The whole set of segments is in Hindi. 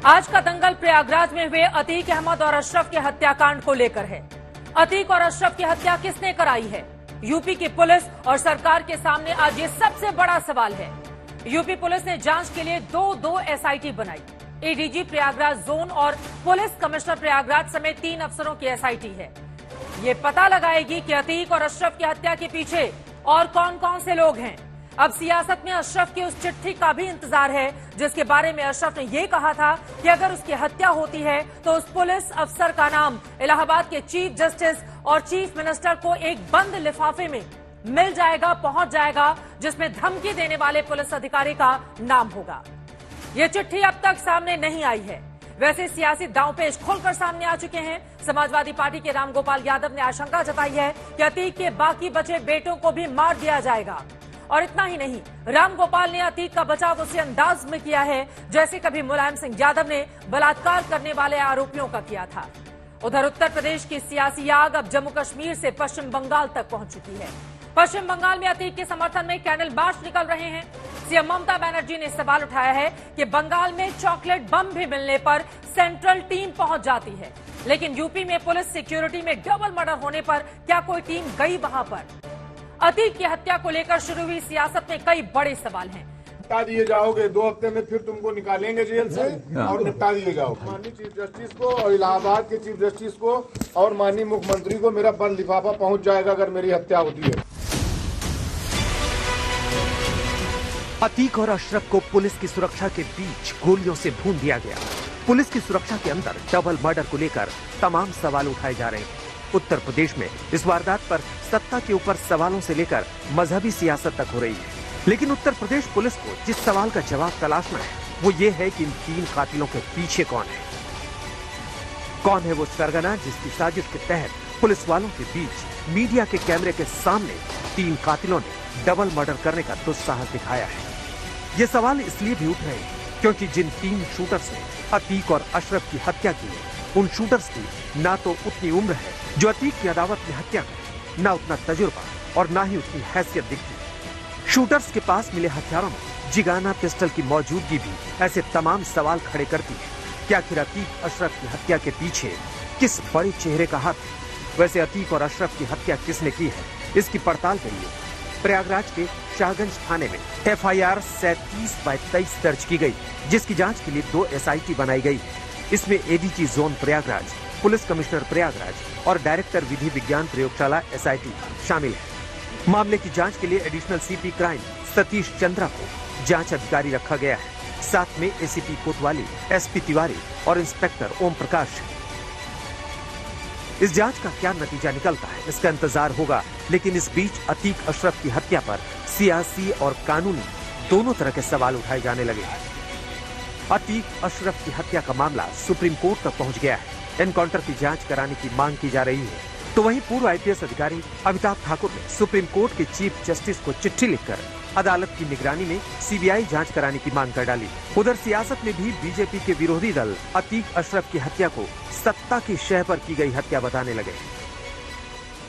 आज का दंगल प्रयागराज में हुए अतीक अहमद और अशरफ के हत्याकांड को लेकर है। अतीक और अशरफ की हत्या किसने कराई है? यूपी की पुलिस और सरकार के सामने आज ये सबसे बड़ा सवाल है। यूपी पुलिस ने जांच के लिए दो एसआईटी बनाई। एडीजी प्रयागराज जोन और पुलिस कमिश्नर प्रयागराज समेत 3 अफसरों की एसआईटी है। ये पता लगाएगी कि अतीक और अशरफ की हत्या के पीछे और कौन कौन से लोग हैं। अब सियासत में अशरफ की उस चिट्ठी का भी इंतजार है जिसके बारे में अशरफ ने यह कहा था कि अगर उसकी हत्या होती है तो उस पुलिस अफसर का नाम इलाहाबाद के चीफ जस्टिस और चीफ मिनिस्टर को एक बंद लिफाफे में मिल जाएगा, पहुंच जाएगा, जिसमें धमकी देने वाले पुलिस अधिकारी का नाम होगा। ये चिट्ठी अब तक सामने नहीं आई है। वैसे सियासी दांवपेच खुलकर सामने आ चुके हैं। समाजवादी पार्टी के रामगोपाल यादव ने आशंका जताई है कि अतीक के बाकी बचे बेटों को भी मार दिया जाएगा। और इतना ही नहीं, रामगोपाल ने अतीक का बचाव उसी अंदाज में किया है जैसे कभी मुलायम सिंह यादव ने बलात्कार करने वाले आरोपियों का किया था। उधर उत्तर प्रदेश की सियासी आग अब जम्मू कश्मीर से पश्चिम बंगाल तक पहुंच चुकी है। पश्चिम बंगाल में अतीक के समर्थन में कैंडल मार्च निकल रहे हैं। सीएम ममता बनर्जी ने सवाल उठाया है कि बंगाल में चॉकलेट बम भी मिलने पर सेंट्रल टीम पहुंच जाती है, लेकिन यूपी में पुलिस सिक्योरिटी में डबल मर्डर होने पर क्या कोई टीम गई वहां पर? अतीक की हत्या को लेकर शुरू हुई सियासत में कई बड़े सवाल हैं। निपटा दिए जाओगे, 2 हफ्ते में फिर तुमको निकालेंगे जेल से और निपटा दिए जाओगे। माननीय चीफ जस्टिस को और इलाहाबाद के चीफ जस्टिस को और माननीय मुख्यमंत्री को मेरा बंद लिफाफा पहुंच जाएगा अगर मेरी हत्या होती है। अतीक और अशरफ को पुलिस की सुरक्षा के बीच गोलियों से भून दिया गया। पुलिस की सुरक्षा के अंदर डबल मर्डर को लेकर तमाम सवाल उठाए जा रहे हैं। उत्तर प्रदेश में इस वारदात पर सत्ता के ऊपर सवालों से लेकर मजहबी सियासत तक हो रही है, लेकिन उत्तर प्रदेश पुलिस को जिस सवाल का जवाब तलाशना है वो ये है कि इन 3 कातिलों के पीछे कौन है। कौन है वो सरगना जिसकी साजिश के तहत पुलिस वालों के बीच मीडिया के कैमरे के सामने 3 कातिलों ने डबल मर्डर करने का दुस्साहस दिखाया है। ये सवाल इसलिए भी उठ रहे हैं क्योंकि जिन 3 शूटर्स ने अतीक और अशरफ की हत्या की है, उन शूटर्स की ना तो उतनी उम्र है जो अतीक की अदावत में हत्या करे, ना उतना तजुर्बा और ना ही उतनी हैसियत दिखती। शूटर्स के पास मिले हथियारों में जिगाना पिस्टल की मौजूदगी भी ऐसे तमाम सवाल खड़े करती है कि आखिर अतीक अशरफ की हत्या के पीछे किस बड़े चेहरे का हाथ है। वैसे अतीक और अशरफ की हत्या किसने की है, इसकी पड़ताल के लिए प्रयागराज के शाहगंज थाने में FIR 37/23 दर्ज की गई, जिसकी जांच के लिए 2 SIT बनाई गई। इसमें ADG zone Prayagraj, police commissioner Prayagraj और डायरेक्टर विधि विज्ञान प्रयोगशाला SIT शामिल है। मामले की जांच के लिए additional CP crime Satish Chandra को जांच अधिकारी रखा गया है। साथ में ACP कोतवाली, SP तिवारी और इंस्पेक्टर ओम प्रकाश। इस जांच का क्या नतीजा निकलता है इसका इंतजार होगा, लेकिन इस बीच अतीक अशरफ की हत्या पर सियासी और कानूनी दोनों तरह के सवाल उठाए जाने लगे हैं। अतीक अशरफ की हत्या का मामला सुप्रीम कोर्ट तक पहुंच गया है। एनकाउंटर की जांच कराने की मांग की जा रही है, तो वहीं पूर्व IPS अधिकारी अमिताभ ठाकुर ने सुप्रीम कोर्ट के चीफ जस्टिस को चिट्ठी लिखकर अदालत की निगरानी में CBI जांच कराने की मांग कर डाली। उधर सियासत में भी बीजेपी के विरोधी दल अतीक अशरफ की हत्या को सत्ता की शह पर की गई हत्या बताने लगे।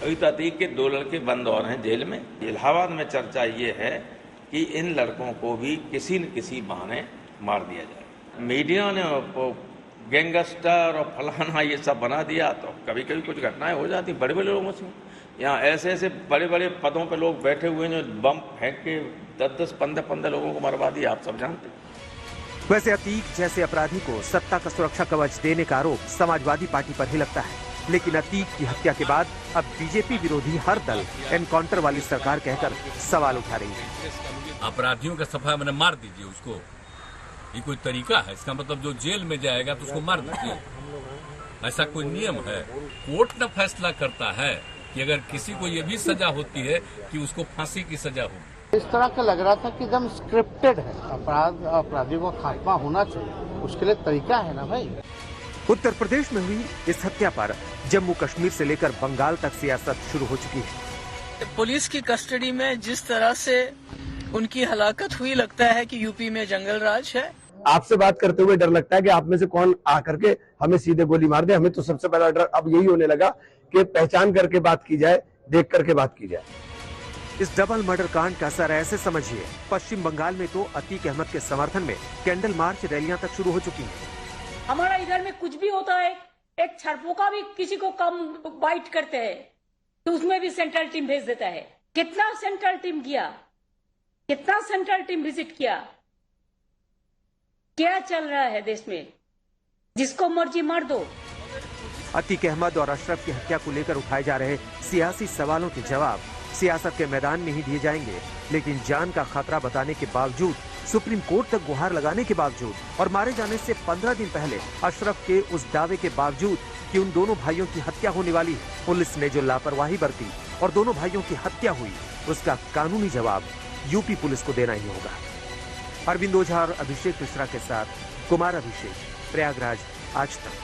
अभी तो अतीक के 2 लड़के बंद और हैं जेल में। इलाहाबाद में चर्चा ये है कि इन लड़कों को भी किसी न किसी बहाने मार दिया जाए। मीडिया ने गैंगस्टर और फलाना ये सब बना दिया, तो कभी कभी कुछ घटनाएं हो जाती बड़े बड़े लोगों से। यहाँ ऐसे बड़े बड़े पदों पे लोग बैठे हुए हैं जो बम फेंक के 10-10, 15-15 लोगों को मरवा दिया, आप सब जानते हैं। वैसे अतीक जैसे अपराधी को सत्ता का सुरक्षा कवच देने का आरोप समाजवादी पार्टी पर ही लगता है, लेकिन अतीक की हत्या के बाद अब बीजेपी विरोधी हर दल एनकाउंटर वाली सरकार कहकर सवाल उठा रही है। अपराधियों का सफाया मैंने मार दीजिए उसको, ये कोई तरीका है? इसका मतलब जो जेल में जाएगा तो उसको मार दीजिए, ऐसा कोई नियम है? कोर्ट न फैसला करता है कि अगर किसी को ये भी सजा होती है कि उसको फांसी की सजा हो। इस तरह का लग रहा था कि एकदम स्क्रिप्टेड है। अपराधियों का खात्मा होना चाहिए, उसके लिए तरीका है ना भाई। उत्तर प्रदेश में हुई इस हत्या पर जम्मू कश्मीर से लेकर बंगाल तक सियासत शुरू हो चुकी है। पुलिस की कस्टडी में जिस तरह से उनकी हलाकत हुई, लगता है कि यूपी में जंगल राज है। आपसे बात करते हुए डर लगता है कि आप में से कौन आकर के हमें सीधे गोली मार दे। हमें तो सबसे पहला डर अब यही होने लगा कि पहचान करके बात की जाए, देख करके बात की जाए। इस डबल मर्डर कांड का असर ऐसे समझिए, पश्चिम बंगाल में तो अतीक अहमद के समर्थन में कैंडल मार्च रैलियां तक शुरू हो चुकी हैं। हमारा इधर में कुछ भी होता है, एक छरपोका भी किसी को कम बाइट करते हैं तो उसमें भी सेंट्रल टीम भेज देता है। कितना सेंट्रल टीम किया, कितना सेंट्रल टीम विजिट किया? क्या चल रहा है देश में? जिसको मर्जी मार दो। अतीक अहमद और अशरफ की हत्या को लेकर उठाए जा रहे सियासी सवालों के जवाब सियासत के मैदान में ही दिए जाएंगे, लेकिन जान का खतरा बताने के बावजूद, सुप्रीम कोर्ट तक गुहार लगाने के बावजूद और मारे जाने से 15 दिन पहले अशरफ के उस दावे के बावजूद कि उन दोनों भाइयों की हत्या होने वाली, पुलिस ने जो लापरवाही बरती और दोनों भाइयों की हत्या हुई, उसका कानूनी जवाब यूपी पुलिस को देना ही होगा। अरविंद ओझा और अभिषेक मिश्रा के साथ कुमार अभिषेक, प्रयागराज, आज तक।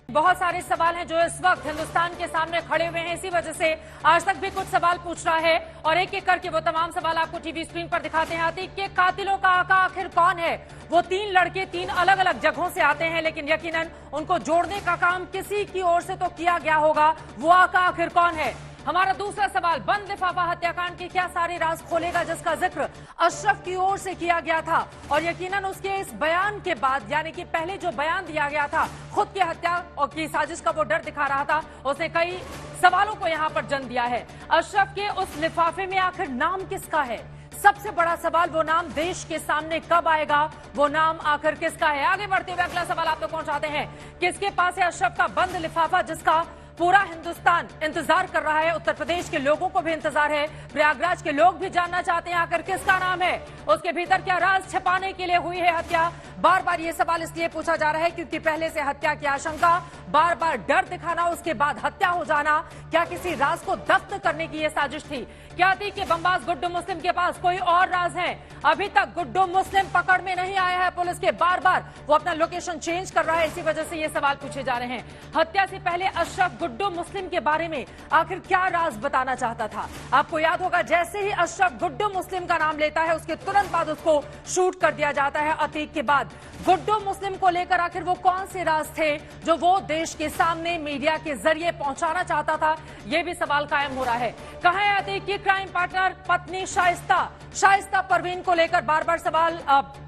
बहुत सारे सवाल हैं जो इस वक्त हिंदुस्तान के सामने खड़े हुए हैं, इसी वजह से आज तक भी कुछ सवाल पूछ रहा है और एक एक करके वो तमाम सवाल आपको टीवी स्क्रीन पर दिखाते हैं। अतीक के कातिलों का आका आखिर कौन है? वो 3 लड़के 3 अलग अलग जगहों से आते हैं, लेकिन यकीनन उनको जोड़ने का काम किसी की ओर से तो किया गया होगा। वो आका आखिर कौन है? हमारा दूसरा सवाल, बंद लिफाफा हत्याकांड के क्या सारे राज खोलेगा जिसका जिक्र अशरफ की ओर से किया गया था और यकीनन उसके इस बयान के बाद, यानी कि पहले जो बयान दिया गया था खुद की हत्या और की साजिश का वो डर दिखा रहा था, उसने कई सवालों को यहाँ पर जन्म दिया है। अशरफ के उस लिफाफे में आखिर नाम किसका है? सबसे बड़ा सवाल, वो नाम देश के सामने कब आएगा? वो नाम आखिर किसका है? आगे बढ़ते हुए अगला सवाल आप तक पहुंचाते हैं, किसके पास है अशरफ का बंद लिफाफा जिसका पूरा हिंदुस्तान इंतजार कर रहा है? उत्तर प्रदेश के लोगों को भी इंतजार है, प्रयागराज के लोग भी जानना चाहते हैं आखिर किसका नाम है, उसके भीतर क्या राज छिपाने के लिए हुई है हत्या। बार बार ये सवाल इसलिए पूछा जा रहा है क्योंकि पहले से हत्या की आशंका, बार बार डर दिखाना, उसके बाद हत्या हो जाना, क्या किसी राज को दफ्त करने की यह साजिश थी? क्या थी कि बमबाज गुड्डू मुस्लिम के पास कोई और राज है? अभी तक गुड्डू मुस्लिम पकड़ में नहीं आया है पुलिस के, बार बार वो अपना लोकेशन चेंज कर रहा है, इसी वजह से ये सवाल पूछे जा रहे हैं। हत्या से पहले अशरफ गुड्डू मुस्लिम के बारे में आखिर क्या राज बताना चाहता था? आपको याद होगा, जैसे ही अशरफ गुड्डू मुस्लिम का नाम लेता है उसके तुरंत बाद उसको शूट कर दिया जाता है। अतीक के बाद गुड्डू मुस्लिम को लेकर आखिर वो कौन से राज थे जो वो देश के सामने मीडिया के जरिए पहुंचाना चाहता था? ये भी सवाल कायम हो रहा है। कहां है अतीक की क्राइम पार्टनर पत्नी शाइस्ता परवीन को लेकर बार बार सवाल।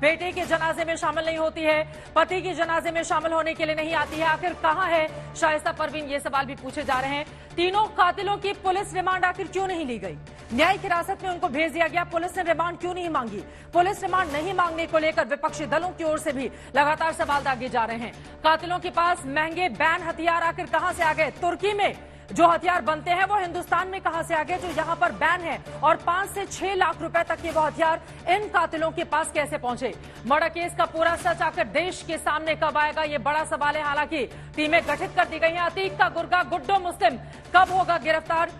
बेटे के जनाजे में शामिल नहीं होती है, पति के जनाजे में शामिल होने के लिए नहीं आती है, आखिर कहां है शाइस्ता परवीन? ये सवाल भी पूछे जा रहे हैं। तीनों कातिलों की पुलिस रिमांड आखिर क्यों नहीं ली गई? न्यायिक हिरासत में उनको भेज दिया गया, पुलिस ने रिमांड क्यों नहीं मांगी? पुलिस रिमांड नहीं मांगने को लेकर विपक्षी दलों की ओर से भी लगातार सवाल दागे जा रहे हैं। कातिलों के पास महंगे बैन हथियार आखिर कहां से आ गए? तुर्की में जो हथियार बनते हैं वो हिंदुस्तान में कहां से आ गए जो यहां पर बैन है? और 5 से 6 लाख रुपए तक के वो हथियार इन कातिलों के पास कैसे पहुंचे? मर्डर केस का पूरा सच आकर देश के सामने कब आएगा, ये बड़ा सवाल है। हालांकि टीमें गठित कर दी गई हैं। अतीक का गुर्गा गुड्डू मुस्लिम कब होगा गिरफ्तार?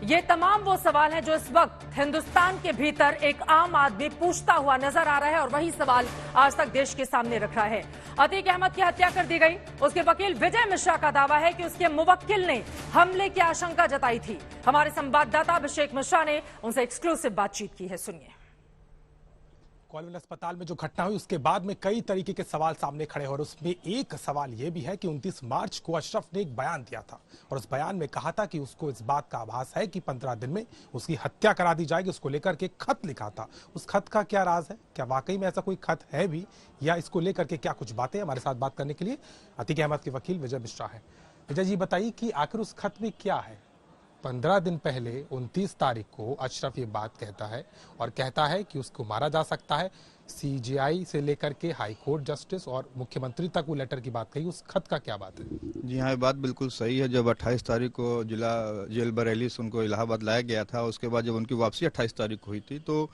ये तमाम वो सवाल हैं जो इस वक्त हिंदुस्तान के भीतर एक आम आदमी पूछता हुआ नजर आ रहा है और वही सवाल आज तक देश के सामने रख रहा है। अतीक अहमद की हत्या कर दी गई, उसके वकील विजय मिश्रा का दावा है कि उसके मुवक्किल ने हमले की आशंका जताई थी। हमारे संवाददाता अभिषेक मिश्रा ने उनसे एक्सक्लूसिव बातचीत की है, सुनिए। कॉलवन अस्पताल में जो घटना हुई उसके बाद में कई तरीके के सवाल सामने खड़े और उसमें एक सवाल यह भी है कि 29 मार्च को अशरफ ने एक बयान दिया था और उस बयान में कहा था कि उसको इस बात का आभास है कि 15 दिन में उसकी हत्या करा दी जाएगी। उसको लेकर के खत लिखा था, उस खत का क्या राज है? क्या वाकई में ऐसा कोई खत है भी, या इसको लेकर के क्या कुछ बातें? हमारे साथ बात करने के लिए अतीक अहमद के वकील विजय मिश्रा है। विजय जी बताइए कि आखिर उस खत में क्या है? 15 दिन पहले 29 तारीख को अशरफ ये बात कहता है और कहता है कि उसको मारा जा सकता है। सीजेआई से लेकर के हाई कोर्ट जस्टिस और मुख्यमंत्री तक वो लेटर की बात कही। उस खत का क्या बात है? जी हाँ, ये बात बिल्कुल सही है। जब 28 तारीख को जिला जेल बरेली से उनको इलाहाबाद लाया गया था, उसके बाद जब उनकी वापसी 28 तारीख को हुई थी तो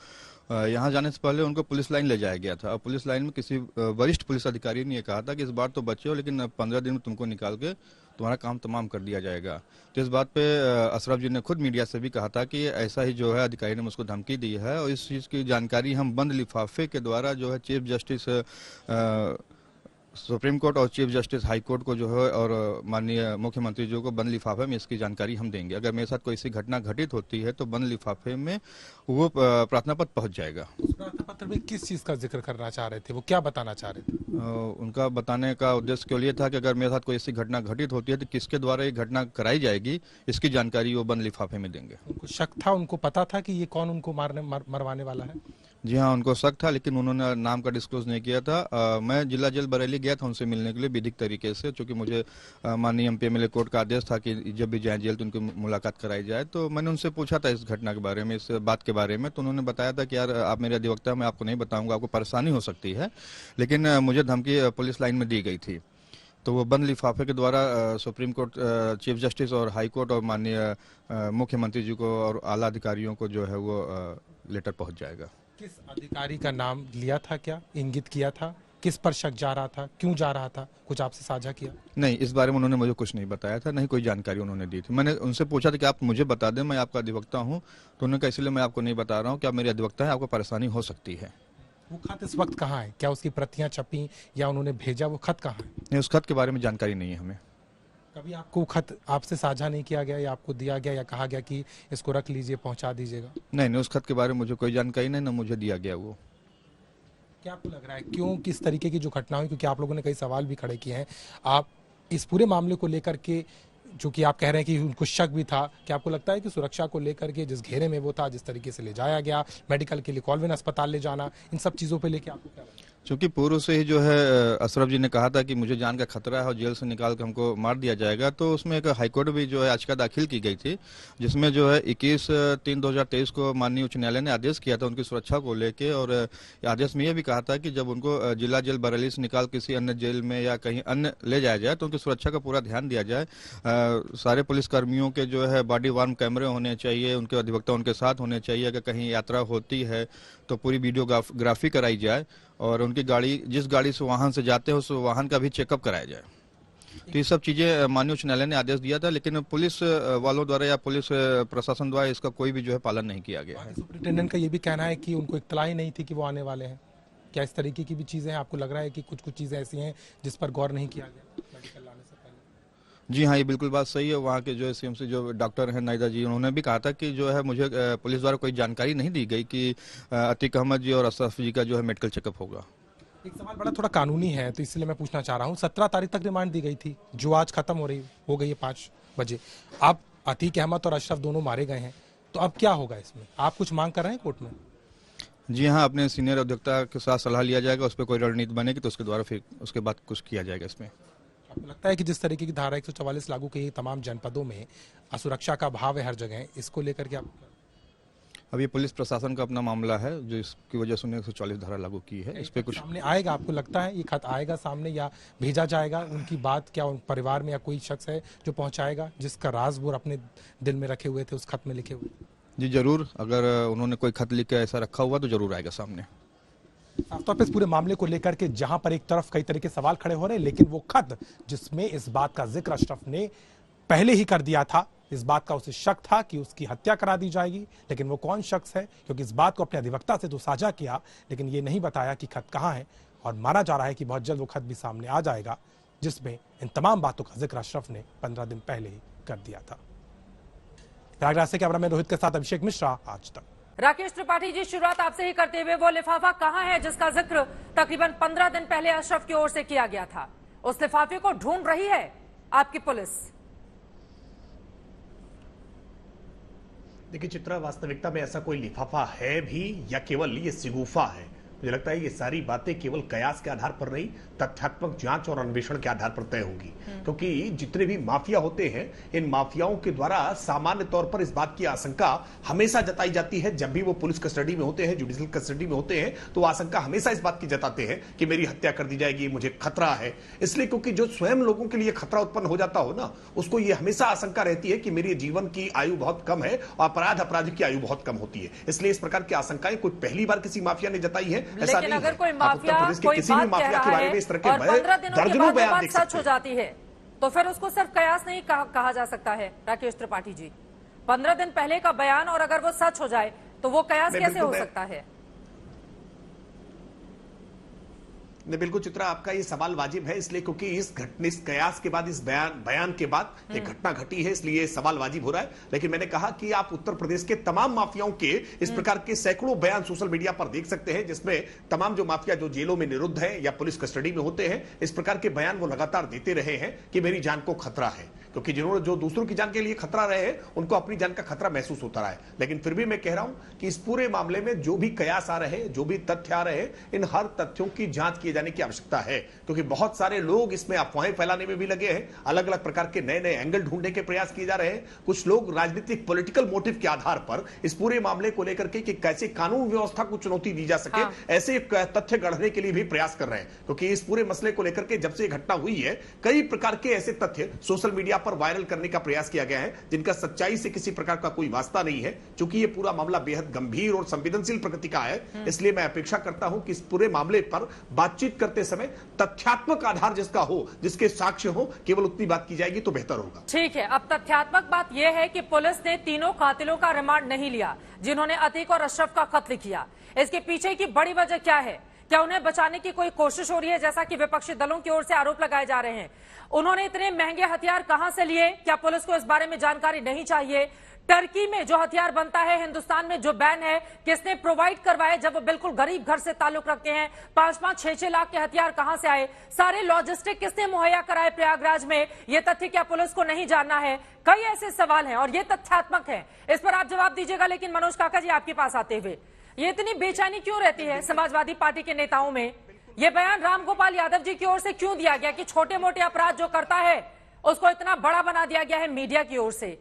यहाँ जाने से पहले उनको पुलिस लाइन ले जाया गया था। और पुलिस लाइन में किसी वरिष्ठ पुलिस अधिकारी ने कहा था कि इस बार तो बचे हो, लेकिन 15 दिन में तुमको निकाल के तुम्हारा काम तमाम कर दिया जाएगा। तो इस बात पे अशरफ जी ने खुद मीडिया से भी कहा था कि ऐसा ही जो है अधिकारी ने मुझको धमकी दी है और इस चीज़ की जानकारी हम बंद लिफाफे के द्वारा जो है चीफ जस्टिस सुप्रीम कोर्ट और चीफ जस्टिस हाई कोर्ट को जो है और माननीय मुख्यमंत्री जी को बंद लिफाफे में इसकी जानकारी हम देंगे। अगर मेरे साथ कोई ऐसी घटना घटित होती है तो बंद लिफाफे में वो प्रार्थना पत्र पहुंच जाएगा। उस प्रार्थना पत्र में किस चीज का जिक्र करना चाह रहे थे, वो क्या बताना चाह रहे थे? उनका बताने का उद्देश्य के लिए था कि अगर मेरे साथ कोई ऐसी घटना घटित होती है तो किसके द्वारा ये घटना कराई जाएगी, इसकी जानकारी वो बंद लिफाफे में देंगे। उनको शक था, उनको पता था कि ये कौन उनको मरवाने वाला है? जी हाँ, उनको शक था, लेकिन उन्होंने नाम का डिस्क्लोज नहीं किया था। मैं जिला जेल बरेली गया था उनसे मिलने के लिए विधिक तरीके से, क्योंकि मुझे माननीय एमपी एमएलए कोर्ट का आदेश था कि जब भी जाए जेल तो उनकी मुलाकात कराई जाए। तो मैंने उनसे पूछा था इस घटना के बारे में, इस बात के बारे में, तो उन्होंने बताया था कि यार आप मेरे अधिवक्ता, मैं आपको नहीं बताऊंगा, आपको परेशानी हो सकती है, लेकिन मुझे धमकी पुलिस लाइन में दी गई थी। तो वो बंद लिफाफे के द्वारा सुप्रीम कोर्ट, चीफ जस्टिस और हाई कोर्ट और माननीय मुख्यमंत्री जी को और आला अधिकारियों को जो है वो लेटर पहुंच जाएगा। किस अधिकारी का नाम लिया था, क्या इंगित किया था, किस पर शक जा रहा था, क्यों जा रहा था, कुछ आपसे साझा किया? नहीं, इस बारे में उन्होंने मुझे कुछ नहीं बताया था, नहीं कोई जानकारी उन्होंने दी थी। मैंने उनसे पूछा था कि आप मुझे बता दें, मैं आपका अधिवक्ता हूं, तो उन्होंने कहा इसलिए मैं आपको नहीं बता रहा हूं कि आप मेरे अधिवक्ता हैं, आपको परेशानी हो सकती है। वो खत इस वक्त कहाँ है? क्या उसकी प्रतियां छपी या उन्होंने भेजा? वो खत कहाँ है? नहीं, उस खत के बारे में जानकारी नहीं है हमें। कभी आपको खत आपसे साझा नहीं किया गया या आपको दिया गया या कहा गया कि इसको रख लीजिए, पहुंचा दीजिएगा? नहीं, उस खत के बारे में मुझे कोई जानकारी नहीं, ना मुझे दिया गया वो। क्या आपको लग रहा है क्यों, किस तरीके की जो घटना हुई, क्योंकि आप लोगों ने कई सवाल भी खड़े किए हैं, आप इस पूरे मामले को लेकर के, जो कि आप कह रहे हैं कि उनको शक भी था, क्या आपको लगता है कि सुरक्षा को लेकर के जिस घेरे में वो था, जिस तरीके से ले जाया गया, मेडिकल के लिए कॉलविन अस्पताल ले जाना, इन सब चीजों पे लेके आपको क्या लगता है? क्योंकि पूर्व से ही जो है अशरफ जी ने कहा था कि मुझे जान का खतरा है और जेल से निकाल कर हमको मार दिया जाएगा, तो उसमें एक हाईकोर्ट भी जो है याचिका दाखिल की गई थी, जिसमें जो है 21/3/2023 को माननीय उच्च न्यायालय ने आदेश किया था उनकी सुरक्षा को लेके, और आदेश में यह भी कहा था कि जब उनको जिला जेल बरेली से निकाल किसी अन्य जेल में या कहीं अन्य ले जाया जाए तो उनकी सुरक्षा का पूरा ध्यान दिया जाए। सारे पुलिसकर्मियों के जो है बॉडी वार्म कैमरे होने चाहिए, उनके अधिवक्ता उनके साथ होने चाहिए, अगर कहीं यात्रा होती है तो पूरी वीडियोग्राफी कराई जाए, और उनकी गाड़ी, जिस गाड़ी से वाहन से जाते हैं उस वाहन का भी चेकअप कराया जाए। तो ये सब चीजें माननीय उच्च न्यायालय ने आदेश दिया था, लेकिन पुलिस वालों द्वारा या पुलिस प्रशासन द्वारा इसका कोई भी जो है पालन नहीं किया गया है। सुप्रिंटेंडेंट का ये भी कहना है कि उनको इत्तला ही नहीं थी कि वो आने वाले हैं। क्या इस तरीके की भी चीजें हैं? आपको लग रहा है कि कुछ चीजें ऐसी हैं जिस पर गौर नहीं किया गया मेडिकल लाने से पहले? जी हाँ, ये बिल्कुल बात सही है। वहाँ के जो है सीएमसी जो डॉक्टर हैं नाइदा जी, उन्होंने भी कहा था कि जो है मुझे पुलिस द्वारा कोई जानकारी नहीं दी गई कि अतीक अहमद जी और अशरफ जी का जो है मेडिकल चेकअप होगा। एक सवाल बड़ा थोड़ा कानूनी है, तो इसलिए मैं पूछना चाह रहा हूँ, 17 तारीख तक रिमांड दी गई थी, जो आज खत्म हो गई है 5 बजे। अब अतीक अहमद और अशरफ दोनों मारे गए हैं, तो अब क्या होगा इसमें? आप कुछ मांग कर रहे हैं कोर्ट में? जी हाँ, अपने सीनियर अधिवक्ता के साथ सलाह लिया जाएगा, उस पर कोई रणनीति बनेगी तो उसके द्वारा फिर उसके बाद कुछ किया जाएगा इसमें। आपको लगता है कि जिस तरीके की धारा 144 लागू की तमाम जनपदों में असुरक्षा का भाव है हर जगह, इसको लेकर के आप? अब ये पुलिस प्रशासन का अपना मामला है, जो इसकी वजह से 144 धारा लागू की है। इस पे कुछ सामने आएगा? आपको लगता है ये खत आएगा सामने या भेजा जाएगा? उनकी बात क्या उन परिवार में या कोई शख्स है जो पहुंचाएगा, जिसका राज वो अपने दिल में रखे हुए थे, उस खत में लिखे हुए? जी जरूर, अगर उन्होंने कोई खत लिख के ऐसा रखा हुआ तो जरूर आएगा सामने। साफ तौर पे इस पूरे मामले को लेकर के जहां पर एक तरफ कई तरह के सवाल खड़े हो रहे हैं, लेकिन वो खत जिसमें इस बात का जिक्र अशरफ ने पहले ही कर दिया था, इस बात का उसे शक था कि उसकी हत्या करा दी जाएगी, लेकिन वो कौन शख्स है, क्योंकि इस बात को अपने अधिवक्ता से तो साझा किया, लेकिन ये नहीं बताया कि खत कहां है, और माना जा रहा है कि बहुत जल्द वो खत भी सामने आ जाएगा, जिसमें इन तमाम बातों का जिक्र अशरफ ने 15 दिन पहले ही कर दिया था। प्रयागराज से कैमरामैन रोहित के साथ अभिषेक मिश्रा, आज तक। राकेश त्रिपाठी जी, शुरुआत आपसे ही करते हुए, वो लिफाफा कहां है जिसका जिक्र तकरीबन 15 दिन पहले अशरफ की ओर से किया गया था? उस लिफाफे को ढूंढ रही है आपकी पुलिस? देखिए चित्रा, वास्तविकता में ऐसा कोई लिफाफा है भी या केवल ये सिगूफा है? मुझे लगता है ये सारी बातें केवल कयास के आधार पर नहीं, तथ्यात्मक जांच और अन्वेषण के आधार पर तय होंगी, क्योंकि जितने भी माफिया होते हैं, इन माफियाओं के द्वारा सामान्य तौर पर इस बात की आशंका हमेशा जताई जाती है, जब भी वो पुलिस कस्टडी में होते हैं, जुडिशियल कस्टडी में होते हैं, तो आशंका हमेशा इस बात की जताते हैं कि मेरी हत्या कर दी जाएगी, मुझे खतरा है। इसलिए क्योंकि जो स्वयं लोगों के लिए खतरा उत्पन्न हो जाता हो ना, उसको ये हमेशा आशंका रहती है कि मेरी जीवन की आयु बहुत कम है और अपराधी की आयु बहुत कम होती है। इसलिए इस प्रकार की आशंकाएं कोई पहली बार किसी माफिया ने जताई है, ऐसा नहीं है। अगर कोई माफिया कोई किसी भी बात माफिया कह के रहा बारे है में इस तरह के और 15 दिनों के बाद बयान बात देख सच सकते हो जाती है, तो फिर उसको सिर्फ कयास नहीं कहा जा सकता है। राकेश त्रिपाठी जी, 15 दिन पहले का बयान और अगर वो सच हो जाए तो वो कयास कैसे हो सकता है? नहीं, बिल्कुल चित्रा, आपका ये सवाल वाजिब है इसलिए क्योंकि इस कयास के बाद, इस बयान के बाद एक घटना घटी है, इसलिए ये सवाल वाजिब हो रहा है। लेकिन मैंने कहा कि आप उत्तर प्रदेश के तमाम माफियाओं के इस प्रकार के सैकड़ों बयान सोशल मीडिया पर देख सकते हैं, जिसमें तमाम जो माफिया जो जेलों में निरुद्ध है या पुलिस कस्टडी में होते हैं, इस प्रकार के बयान वो लगातार देते रहे हैं कि मेरी जान को खतरा है, क्योंकि जिन्होंने जो दूसरों की जान के लिए खतरा रहे हैं उनको अपनी जान का खतरा महसूस होता रहा है। लेकिन फिर भी मैं कह रहा हूं कि इस पूरे मामले में जो भी कयास आ रहे हैं, जो भी तथ्य आ रहे हैं, इन हर तथ्यों की जांच किए जाने की आवश्यकता है, क्योंकि बहुत सारे लोग इसमें अफवाहें फैलाने में भी लगे हैं, अलग अलग प्रकार के नए नए एंगल ढूंढने के प्रयास किए जा रहे हैं। कुछ लोग राजनीतिक पॉलिटिकल मोटिव के आधार पर इस पूरे मामले को लेकर के कि कैसे कानून व्यवस्था को चुनौती दी जा सके, ऐसे तथ्य गढ़ने के लिए भी प्रयास कर रहे हैं, क्योंकि इस पूरे मसले को लेकर के जब से घटना हुई है, कई प्रकार के ऐसे तथ्य सोशल मीडिया पर वायरल करने का प्रयास किया गया है जिनका सच्चाई से किसी प्रकार का कोई वास्ता नहीं है। चूंकि ये पूरा मामला बेहद गंभीर और संवेदनशील प्रकृति का है, इसलिए मैं अपेक्षा करता हूं कि इस पूरे मामले पर बातचीत करते समय तथ्यात्मक आधार जिसका हो, जिसके साक्ष्य हो, केवल उतनी बात की जाएगी तो बेहतर होगा। ठीक है, अब तथ्यात्मक बात यह है कि पुलिस ने तीनों कातिलों का रिमांड नहीं लिया जिन्होंने अतीक और अशरफ का कत्ल किया। इसके पीछे की बड़ी वजह क्या है? क्या उन्हें बचाने की कोई कोशिश हो रही है, जैसा कि विपक्षी दलों की ओर से आरोप लगाए जा रहे हैं? उन्होंने इतने महंगे हथियार कहां से लिए? क्या पुलिस को इस बारे में जानकारी नहीं चाहिए? टर्की में जो हथियार बनता है, हिंदुस्तान में जो बैन है, किसने प्रोवाइड करवाए जब वो बिल्कुल गरीब घर से ताल्लुक रखते हैं? 5-5, 6-6 लाख के हथियार कहां से आए? सारे लॉजिस्टिक किसने मुहैया कराए प्रयागराज में? ये तथ्य क्या पुलिस को नहीं जानना है? कई ऐसे सवाल हैं और ये तथ्यात्मक है, इस पर आप जवाब दीजिएगा। लेकिन मनोज काका जी, आपके पास आते हुए, ये इतनी बेचैनी क्यों रहती है समाजवादी पार्टी के नेताओं में? ये बयान रामगोपाल यादव जी की ओर से क्यों दिया गया कि छोटे मोटे अपराध जो करता है उसको इतना बड़ा बना दिया गया है मीडिया की ओर से?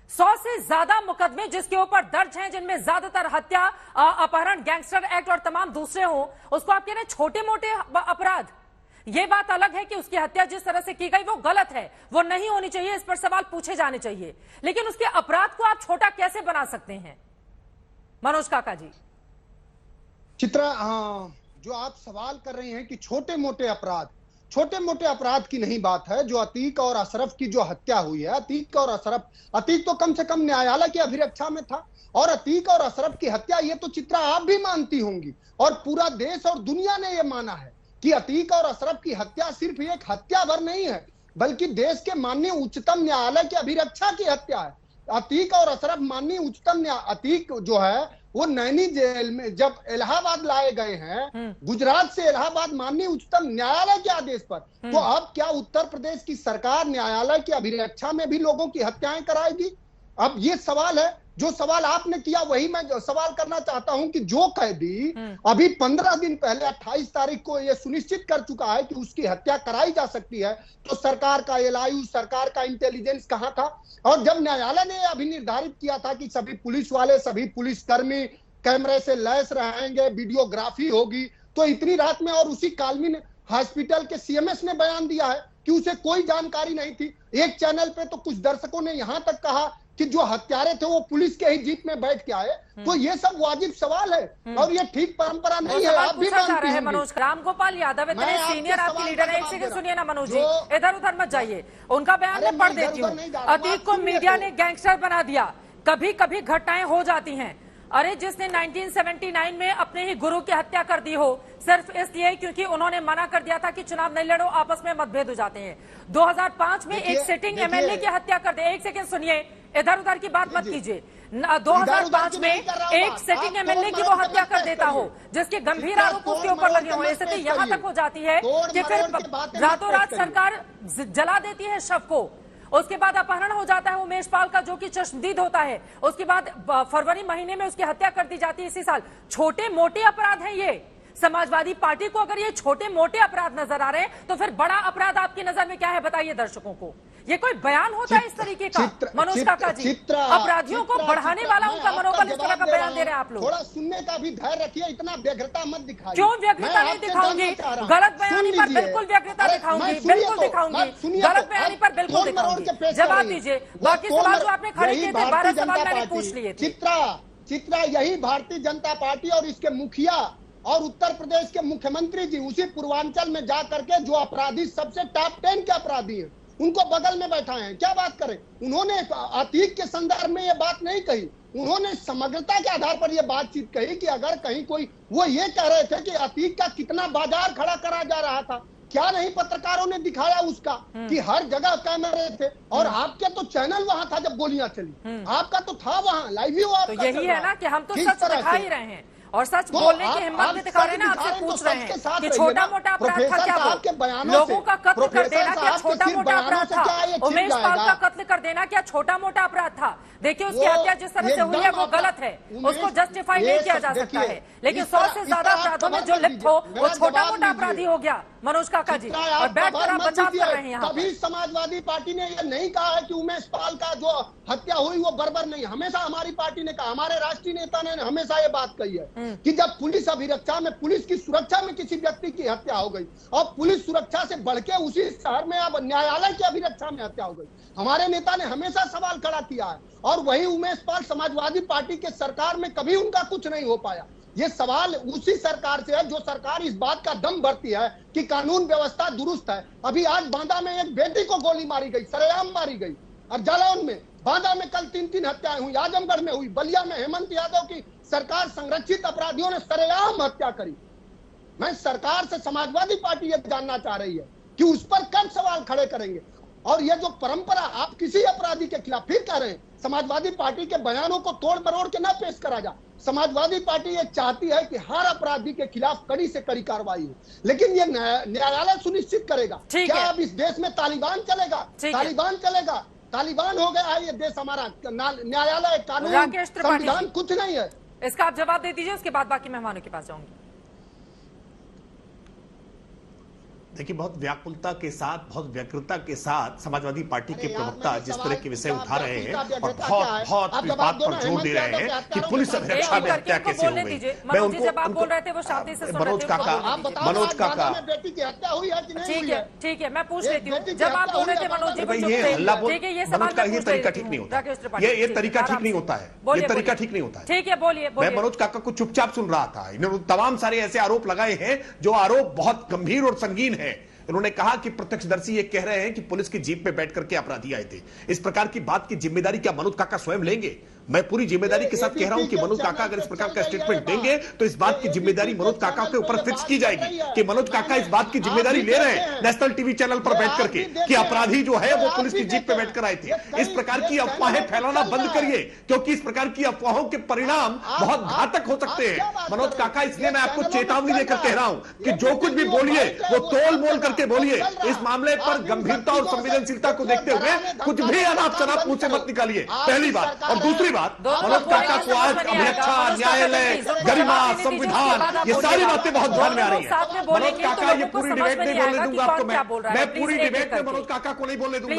100 से ज्यादा मुकदमे जिसके ऊपर दर्ज हैं, जिनमें ज्यादातर हत्या, अपहरण, गैंगस्टर एक्ट और तमाम दूसरे हों, उसको आप कह रहे हैं छोटे मोटे अपराध। ये बात अलग है कि उसकी हत्या जिस तरह से की गई वो गलत है, वो नहीं होनी चाहिए, इस पर सवाल पूछे जाने चाहिए, लेकिन उसके अपराध को आप छोटा कैसे बना सकते हैं मनोज काका जी? चित्रा, जो आप सवाल कर रहे हैं कि छोटे मोटे अपराध की नहीं बात है। जो अतीक और अशरफ की जो हत्या हुई है, अतीक तो कम से कम न्यायालय की अभिरक्षा में था, और अतीक और अशरफ की हत्या, ये तो चित्रा आप भी मानती होंगी और पूरा देश और दुनिया ने ये माना है कि अतीक और अशरफ की हत्या सिर्फ एक हत्या भर नहीं है, बल्कि देश के माननीय उच्चतम न्यायालय की अभिरक्षा की हत्या है। अतीक और अशरफ माननीय उच्चतम अतीक जो है वो नैनी जेल में जब इलाहाबाद लाए गए हैं, गुजरात से इलाहाबाद, माननीय उच्चतम न्यायालय के आदेश पर, तो अब क्या उत्तर प्रदेश की सरकार न्यायालय की अभिरक्षा में भी लोगों की हत्याएं कराएगी? अब ये सवाल है, जो सवाल आपने किया वही मैं सवाल करना चाहता हूं कि जो कैदी अभी 15 दिन पहले 28 तारीख को ये सुनिश्चित कर चुका है कि उसकी हत्या कराई जा सकती है, तो सरकार का एलआईयू, सरकार का इंटेलिजेंस कहां था? और जब न्यायालय ने अभी निर्धारित किया था कि सभी पुलिस वाले, सभी पुलिसकर्मी कैमरे से लैस रहेंगे, वीडियोग्राफी होगी, तो इतनी रात में और उसी कालमीन हॉस्पिटल के सीएमएस ने बयान दिया है कि उसे कोई जानकारी नहीं थी। एक चैनल पे तो कुछ दर्शकों ने यहां तक कहा कि जो हत्यारे थे वो पुलिस के ही जीप में बैठ के आए। तो ये सब वाजिब सवाल है और ये ठीक परंपरा नहीं है। आप भी मानते हैं मनोज रामगोपाल यादव इतने सीनियर आपकी लीडर है, एक सेकंड सुनिए ना मनोज जी, इधर उधर मत जाइए, उनका बयान मैं पढ़ देती हूँ। अतीक को मीडिया ने गैंगस्टर बना दिया, कभी कभी घटनाएं हो जाती हैं। अरे जिसने 1979 में अपने ही गुरु की हत्या कर दी हो सिर्फ इसलिए क्योंकि उन्होंने मना कर दिया था कि चुनाव नहीं लड़ो, आपस में मतभेद हो जाते हैं। 2005 में एक सिटिंग एमएलए की हत्या कर दे, एक सेकंड सुनिए, इधर उधर की बात मत कीजिए। 2005 में एक सिटिंग एमएलए की वो हत्या कर देता हो जिसके गंभीर आरोप उसके ऊपर लगे हो, स्थिति यहां तक हो जाती है कि फिर रातों रात सरकार जला देती है शव को। उसके बाद अपहरण हो जाता है उमेश पाल का, जो कि चश्मदीद होता है। उसके बाद फरवरी महीने में उसकी हत्या कर दी जाती है इसी साल। छोटे मोटे अपराध हैं ये। समाजवादी पार्टी को अगर ये छोटे मोटे अपराध नजर आ रहे हैं तो फिर बड़ा अपराध आपकी नजर में क्या है बताइए दर्शकों को। ये कोई बयान होता है इस तरीके का? मनोज काका जी, अपराधियों को बढ़ाने वाला उनका मनोबल, इस तरह का बयान दे रहे हैं आप लोग। थोड़ा सुनने का भी धैर्य रखिए, इतना व्यग्रता मत दिखाइए। क्यों व्यग्रता नहीं दिखाऊंगी? गलत बयानी पर बिल्कुल व्यग्रता दिखाऊंगी, बिल्कुल दिखाऊंगी। गलत बयानी पर बिल्कुल दिखाऊंगी। जवाब दीजिए, बाकी सवाल जो आपने खड़े किए थे 12 सवाल मैंने पूछ लिए थे। चित्रा, यही भारतीय जनता पार्टी और इसके मुखिया और उत्तर प्रदेश के मुख्यमंत्री जी उसी पूर्वांचल में जा करके जो अपराधी सबसे टॉप 10 के अपराधी हैं उनको बगल में बैठाए हैं। क्या बात करें, उन्होंने अतीक के संदर्भ में ये बात नहीं कही, उन्होंने समग्रता के आधार पर यह बातचीत कही कि अगर कहीं कोई, वो ये कह रहे थे कि अतीक का कितना बाजार खड़ा करा जा रहा था, क्या नहीं पत्रकारों ने दिखाया उसका कि हर जगह कैमरे थे और आपके तो चैनल वहां था जब गोलियां चली, आपका तो था वहां, लाइव व्यू आपका। तो यही है ना कि हम तो सच दिखा ही रहे हैं और सच बोलने की हिम्मत नहीं दिखा रहे ना। आपसे पूछ रहे हैं कि छोटा मोटा अपराध था क्या वो? लोगों का कत्ल कर देना क्या छोटा मोटा अपराध था? उमेश पाल का कत्ल कर देना क्या छोटा मोटा अपराध था? देखिए उसकी हत्या जिस तरह से हुई है वो गलत है, उसको जस्टिफाई नहीं किया जा सकता है, लेकिन 100 से ज्यादा अपराधों में जो लिप्त हो वो छोटा मोटा अपराधी हो गया मनोज काका जी, और बैठकर आप बचाव कर रहे हैं यहाँ। कभी समाजवादी पार्टी ने यह नहीं कहा है कि उमेश पाल का जो हत्या हुई वो बर्बर नहीं, हमेशा हमारी पार्टी ने कहा, हमारे राष्ट्रीय नेता ने हमेशा ये बात कही है कि जब पुलिस अभिरक्षा में, पुलिस की सुरक्षा में किसी व्यक्ति की हत्या हो गई और पुलिस सुरक्षा से बढ़ के उसी शहर में अब न्यायालय की अभिरक्षा में हत्या हो गई, हमारे नेता ने हमेशा सवाल खड़ा किया है। और वही उमेश पाल समाजवादी पार्टी के सरकार में कभी उनका कुछ नहीं हो पाया। ये सवाल उसी सरकार से है जो सरकार इस बात का दम भरती है कि कानून व्यवस्था दुरुस्त है। अभी आज बांदा में एक बेटी को गोली मारी गई, सरेआम मारी गई, और जालौन में, बांदा में कल 3 हत्याएं हुई, आजमगढ़ में हुई, बलिया में हेमंत यादव की सरकार संरक्षित अपराधियों ने सरेआम हत्या करी। मैं सरकार से समाजवादी पार्टी ये जानना चाह रही है कि उस पर कब सवाल खड़े करेंगे। और ये जो परंपरा आप किसी अपराधी के खिलाफ फिर कह रहे हैं, समाजवादी पार्टी के बयानों को तोड़ मरोड़ के ना पेश करा जा। समाजवादी पार्टी ये चाहती है कि हर अपराधी के खिलाफ कड़ी से कड़ी कार्रवाई हो, लेकिन ये न्यायालय सुनिश्चित करेगा। क्या अब इस देश में तालिबान चलेगा? तालिबान चलेगा? तालिबान हो गया है ये देश हमारा, न्यायालय, कानून, संविधान कुछ नहीं है। इसका आप जवाब दे दीजिए, उसके बाद बाकी मेहमानों के पास जाऊंगी। देखिए, बहुत व्याकुलता के साथ, बहुत व्यग्रता के साथ समाजवादी पार्टी के प्रवक्ता जिस तरह के विषय उठा रहे हैं और बहुत इस बात पर जोर दे रहे हैं कि पुलिस अभिरक्षा में हत्या कैसे हो गई। मैं उनको, जब आप बोल रहे थे वो शांति से मनोज काका बेटी की हत्या हुई है कि नहीं? ठीक है, मैं पूछ लेती हूँ। जब आप बोल रहे थे मनोज जी, ये तरीका ठीक नहीं होता, ये तरीका ठीक नहीं होता है, ये तरीका ठीक नहीं होता है। ठीक है, बोलिए। मैं मनोज काका को चुपचाप सुन रहा था। इन्होंने तमाम सारे ऐसे आरोप लगाए हैं जो आरोप बहुत गंभीर और संगीन है। उन्होंने कहा कि प्रत्यक्षदर्शी ये कह रहे हैं कि पुलिस की जीप पे बैठ करके अपराधी आए थे। इस प्रकार की बात की जिम्मेदारी क्या मनोज काका स्वयं लेंगे? मैं पूरी जिम्मेदारी के साथ कह रहा हूं कि मनोज काका अगर इस प्रकार का स्टेटमेंट देंगे तो इस बात की जिम्मेदारी मनोज काका के ऊपर फिक्स की जाएगी कि मनोज काका इस बात की जिम्मेदारी ले रहे हैं नेशनल टीवी चैनल पर बैठ करके कि अपराधी जो है वो पुलिस की जीप पे बैठकर आए थे। इस प्रकार की अफवाहें फैलाना बंद करिए, क्योंकि इस प्रकार की अफवाहों के परिणाम बहुत घातक हो सकते हैं मनोज काका। इसलिए मैं आपको चेतावनी देकर कह रहा हूं कि जो कुछ भी बोलिए वो तोल मोल करके बोलिए। इस मामले पर गंभीरता और संवेदनशीलता को देखते हुए कुछ भी अनाप शनाप मुंह से मत निकालिए, पहली बात। और दूसरी बात, मनोज काका को आज अभिरक्षा, न्यायालय, गरिमा, संविधान, ये सारी बातें बहुत ध्यान में आ रही है। मनोज काका ये पूरी डिबेट नहीं बोलने दूंगा आपको, मैं पूरी डिबेट में मनोज काका को नहीं बोलने दूंगा,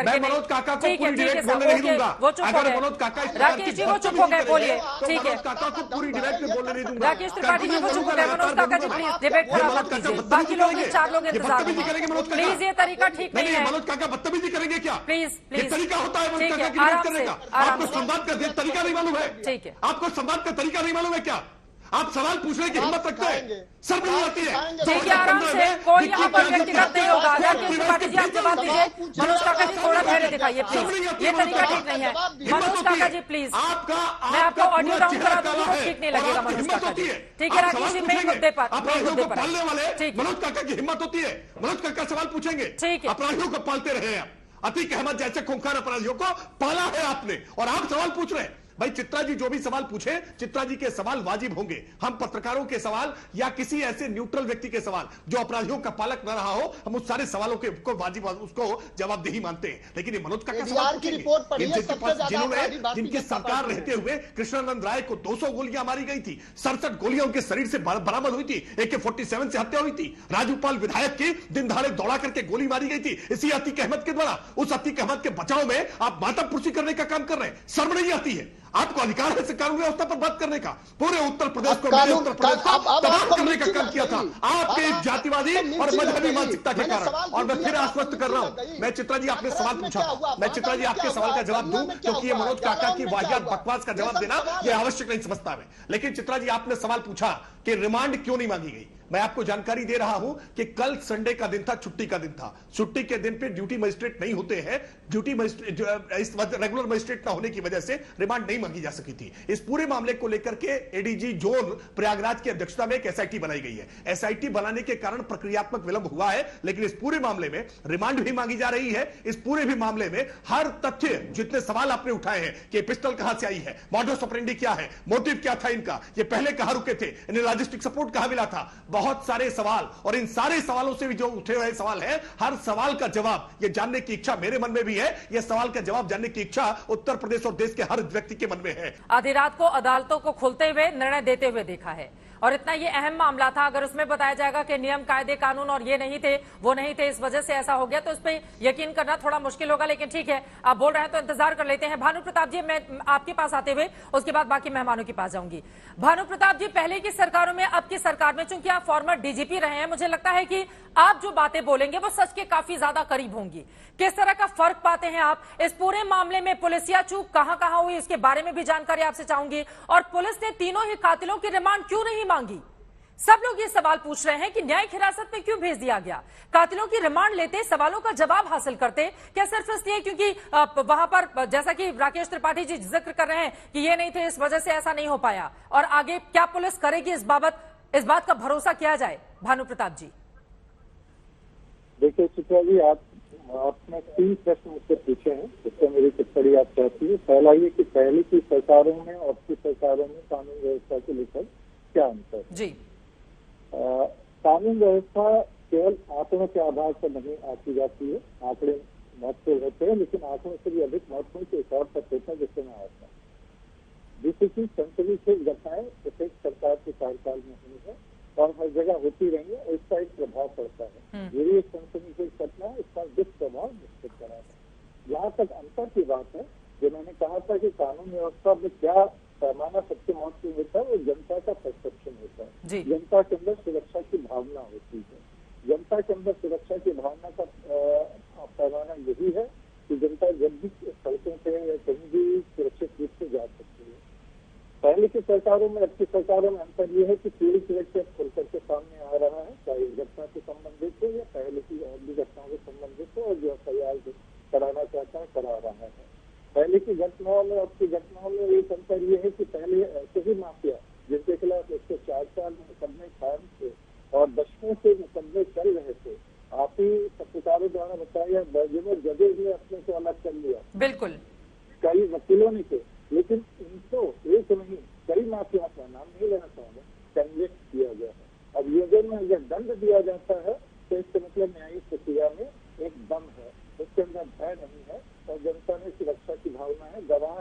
मैं मनोज काका को पूरी डिबेट बोलने नहीं दूंगा। अगर मनोज काका राकेश जी वो चुप हो गए, बोलिए। ठीक है, मनोज काका को पूरी डिबेट में बोलने नहीं दूंगा। राकेश त्रिपाठी जी वो चुप हो गए। मनोज काका जी प्लीज डिबेट खराब मत कीजिए, बाकी लोग 4 लोग इंतजार में हैं। प्लीज ये तरीका ठीक नहीं है। मनोज काका बदतमीजी करेंगे क्या? प्लीज ये तरीका होता है मनोज काका की डिबेट करने का? आपको संवाद का तरीका नहीं मालूम है? ठीक है, आपको संवाद का तरीका नहीं मालूम है क्या? आप सवाल पूछने की हिम्मत रखते हैं, सब नहीं आती है। ठीक है, आराम से, कोई यहाँ पर व्यक्तिगत नहीं होगा। राकेश त्रिपाठी जी आप जवाब दीजिए। मनोज काका जी थोड़ा धैर्य दिखाइए प्लीज, ये तरीका ठीक नहीं है। मनोज काका जी प्लीज, मैं आपको ऑडियो डाउन करा दूंगी, वो ठीक नहीं लगेगा मनोज काका जी। ठीक है राकेश जी, मेन मुद्दे पर पालने वाले मनोज काका की हिम्मत होती है, मनोज काका सवाल पूछेंगे। ठीक है, अपराधियों को पालते रहे हैं, अतीक अहमद जैसे खूंखार अपराधियों को पाला है आपने, और आप सवाल पूछ रहे हैं। भाई चित्रा जी जो भी सवाल पूछे, चित्रा जी के सवाल वाजिब होंगे। हम पत्रकारों के सवाल या किसी ऐसे न्यूट्रल व्यक्ति के सवाल जो अपराधियों का पालक न रहा हो, हम उस सारे सवालों के को वाजिब उसको जवाबदेही मानते हैं। लेकिन ये मनोज काका सवाल जिन्होंने जिनकी सरकार रहते हुए कृष्णानंद राय को 200 गोलियां मारी गई थी, 67 गोलियां उनके शरीर से बरामद हुई थी, AK-47 से हत्या हुई थी, राजूपाल विधायक की दिन दहाड़े दौड़ा करके गोली मारी गई थी इसी अतीक अहमद के द्वारा। उस अतीक अहमद के बचाव में आप मातमपुरसी करने का काम कर रहे हैं, शर्म नहीं आती है? आपको अधिकार है कानून व्यवस्था पर बात करने का? पूरे उत्तर प्रदेश को तबाह करने का काम किया था आपके जातिवादी और मजहबी मानसिकता के कारण। और मैं फिर आश्वस्त कर रहा हूं, मैं चित्रा जी आपने सवाल पूछा, मैं चित्रा जी आपके सवाल का जवाब दूं, क्योंकि ये मनोज काका की वाहियात बकवास का जवाब देना ये आवश्यक नहीं समझता मैं। लेकिन चित्रा जी आपने सवाल पूछा कि रिमांड क्यों नहीं मांगी गई। मैं आपको जानकारी दे रहा हूं कि कल संडे का दिन था, छुट्टी का दिन था। छुट्टी के दिन पे ड्यूटी मजिस्ट्रेट नहीं होते हैं। ड्यूटी मजिस्ट्रेट इस रेगुलर मजिस्ट्रेट ना होने की वजह से रिमांड नहीं मांगी जा सकी थी। इस पूरे मामले को लेकर के एडीजी जोन प्रयागराज की अध्यक्षता में एक एसआईटी बनाई गई है। एसआईटी बनाने के कारण प्रक्रियात्मक विलंब हुआ है, लेकिन इस पूरे मामले में रिमांड भी मांगी जा रही है। इस पूरे भी मामले में हर तथ्य, जितने सवाल आपने उठाए हैं कि पिस्टल कहां से आई है, मॉडस ऑपरेंडी क्या है, मोटिव क्या था इनका, ये पहले कहां रुके थे, इन्हें लॉजिस्टिक सपोर्ट कहां मिला था, बहुत सारे सवाल, और इन सारे सवालों से भी जो उठे हुए सवाल है, हर सवाल का जवाब ये जानने की इच्छा मेरे मन में भी है। यह सवाल का जवाब जानने की इच्छा उत्तर प्रदेश और देश के हर व्यक्ति के मन में है। आधी रात को अदालतों को खुलते हुए निर्णय देते हुए देखा है, और इतना ये अहम मामला था। अगर उसमें बताया जाएगा कि नियम कायदे कानून और ये नहीं थे, वो नहीं थे, इस वजह से ऐसा हो गया, तो इस पे यकीन करना थोड़ा मुश्किल होगा। लेकिन ठीक है, आप बोल रहे हैं तो इंतजार कर लेते हैं। भानु प्रताप जी, मैं आपके पास आते हुए उसके बाद बाकी मेहमानों के पास जाऊंगी। भानु प्रताप जी, पहले की सरकारों में, अब की सरकार में, चूंकि आप फॉर्मर डीजीपी रहे हैं, मुझे लगता है कि आप जो बातें बोलेंगे वो सच के काफी ज्यादा करीब होंगी। किस तरह का फर्क पाते हैं आप इस पूरे मामले में? पुलिसिया चूक कहां हुई, इसके बारे में भी जानकारी आपसे चाहूंगी। और पुलिस ने तीनों ही कातिलों की रिमांड क्यों नहीं मांगी? सब लोग ये सवाल पूछ रहे हैं कि न्यायिक हिरासत में क्यों भेज दिया गया? कातिलों की रिमांड लेते, सवालों का जवाब हासिल करते, क्या सिर्फ इसलिए क्योंकि वहां पर, जैसा कि राकेश त्रिपाठी जी जिक्र कर रहे हैं कि ये नहीं थे, इस वजह से ऐसा नहीं हो पाया? और आगे क्या पुलिस करेगी इस बात का भरोसा किया जाए? भानु प्रताप जी। देखिए चित्रा जी, आपने 3 प्रश्न मुझसे पूछे हैं, इससे मेरी टिप्पणी आप चाहती है। पहला ये कि पहले की सरकारों में और की सरकारों में कानून व्यवस्था को लेकर क्या अंतर जी? कानून व्यवस्था केवल आंकड़ों के आधार पर नहीं आंकी जाती है। आंकड़े महत्वपूर्ण होते हैं, लेकिन आंकड़ों से भी अधिक महत्वपूर्ण तो एक और तथ्य होता है जिससे मैं आता हूँ। जिससे की संसदीय से घटनाएं प्रत्येक सरकार के कार्यकाल में हुई है और हर जगह होती रही है, और इसका एक प्रभाव पड़ता है। ये एक संसदीय से घटना है, इसका दुष्प्रभाव निश्चित करा है। यहाँ तक अंतर की बात है, जो मैंने कहा था कि कानून व्यवस्था में क्या पैमाना सबसे महत्वपूर्ण होता है, वो जनता का परसेप्शन होता है। जनता के अंदर सुरक्षा की भावना होती है। जनता के अंदर सुरक्षा की भावना का पैमाना यही है कि जनता जब भी सड़कों पे या कहीं भी सुरक्षित रूप से जा सकती है। पहले की सरकारों में, अब की सरकारों में अंतर ये है कि पूरी सुरक्षा खुल करके सामने आ रहा है, चाहे इस घटना से संबंधित हो या पहले की और भी घटनाओं से संबंधित हो, और जो FIR कराना चाहता है करा रहा है। पहले की घटनाओं में, अब की घटनाओं में एक अंतर ये है कि पहले ऐसे ही माफिया जिनके खिलाफ 104 साल मुकदमे कायम थे और दशकों से मुकदमे चल रहे थे, आप ही पत्रकारों द्वारा बताया, दर्जनों जजेज ने अपने को अलग कर लिया। बिल्कुल, कई वकीलों ने थे, लेकिन इनको एक नहीं, कई माफिया का नाम नहीं लेना चाहूंगा, कन्विक्ट किया गया है। अब ये में अगर दंड दिया जाता है तो इसका मतलब न्यायिक प्रक्रिया में एक दम है, उसके अंदर भय नहीं है, और जनता में सुरक्षा की भावना है। गवाह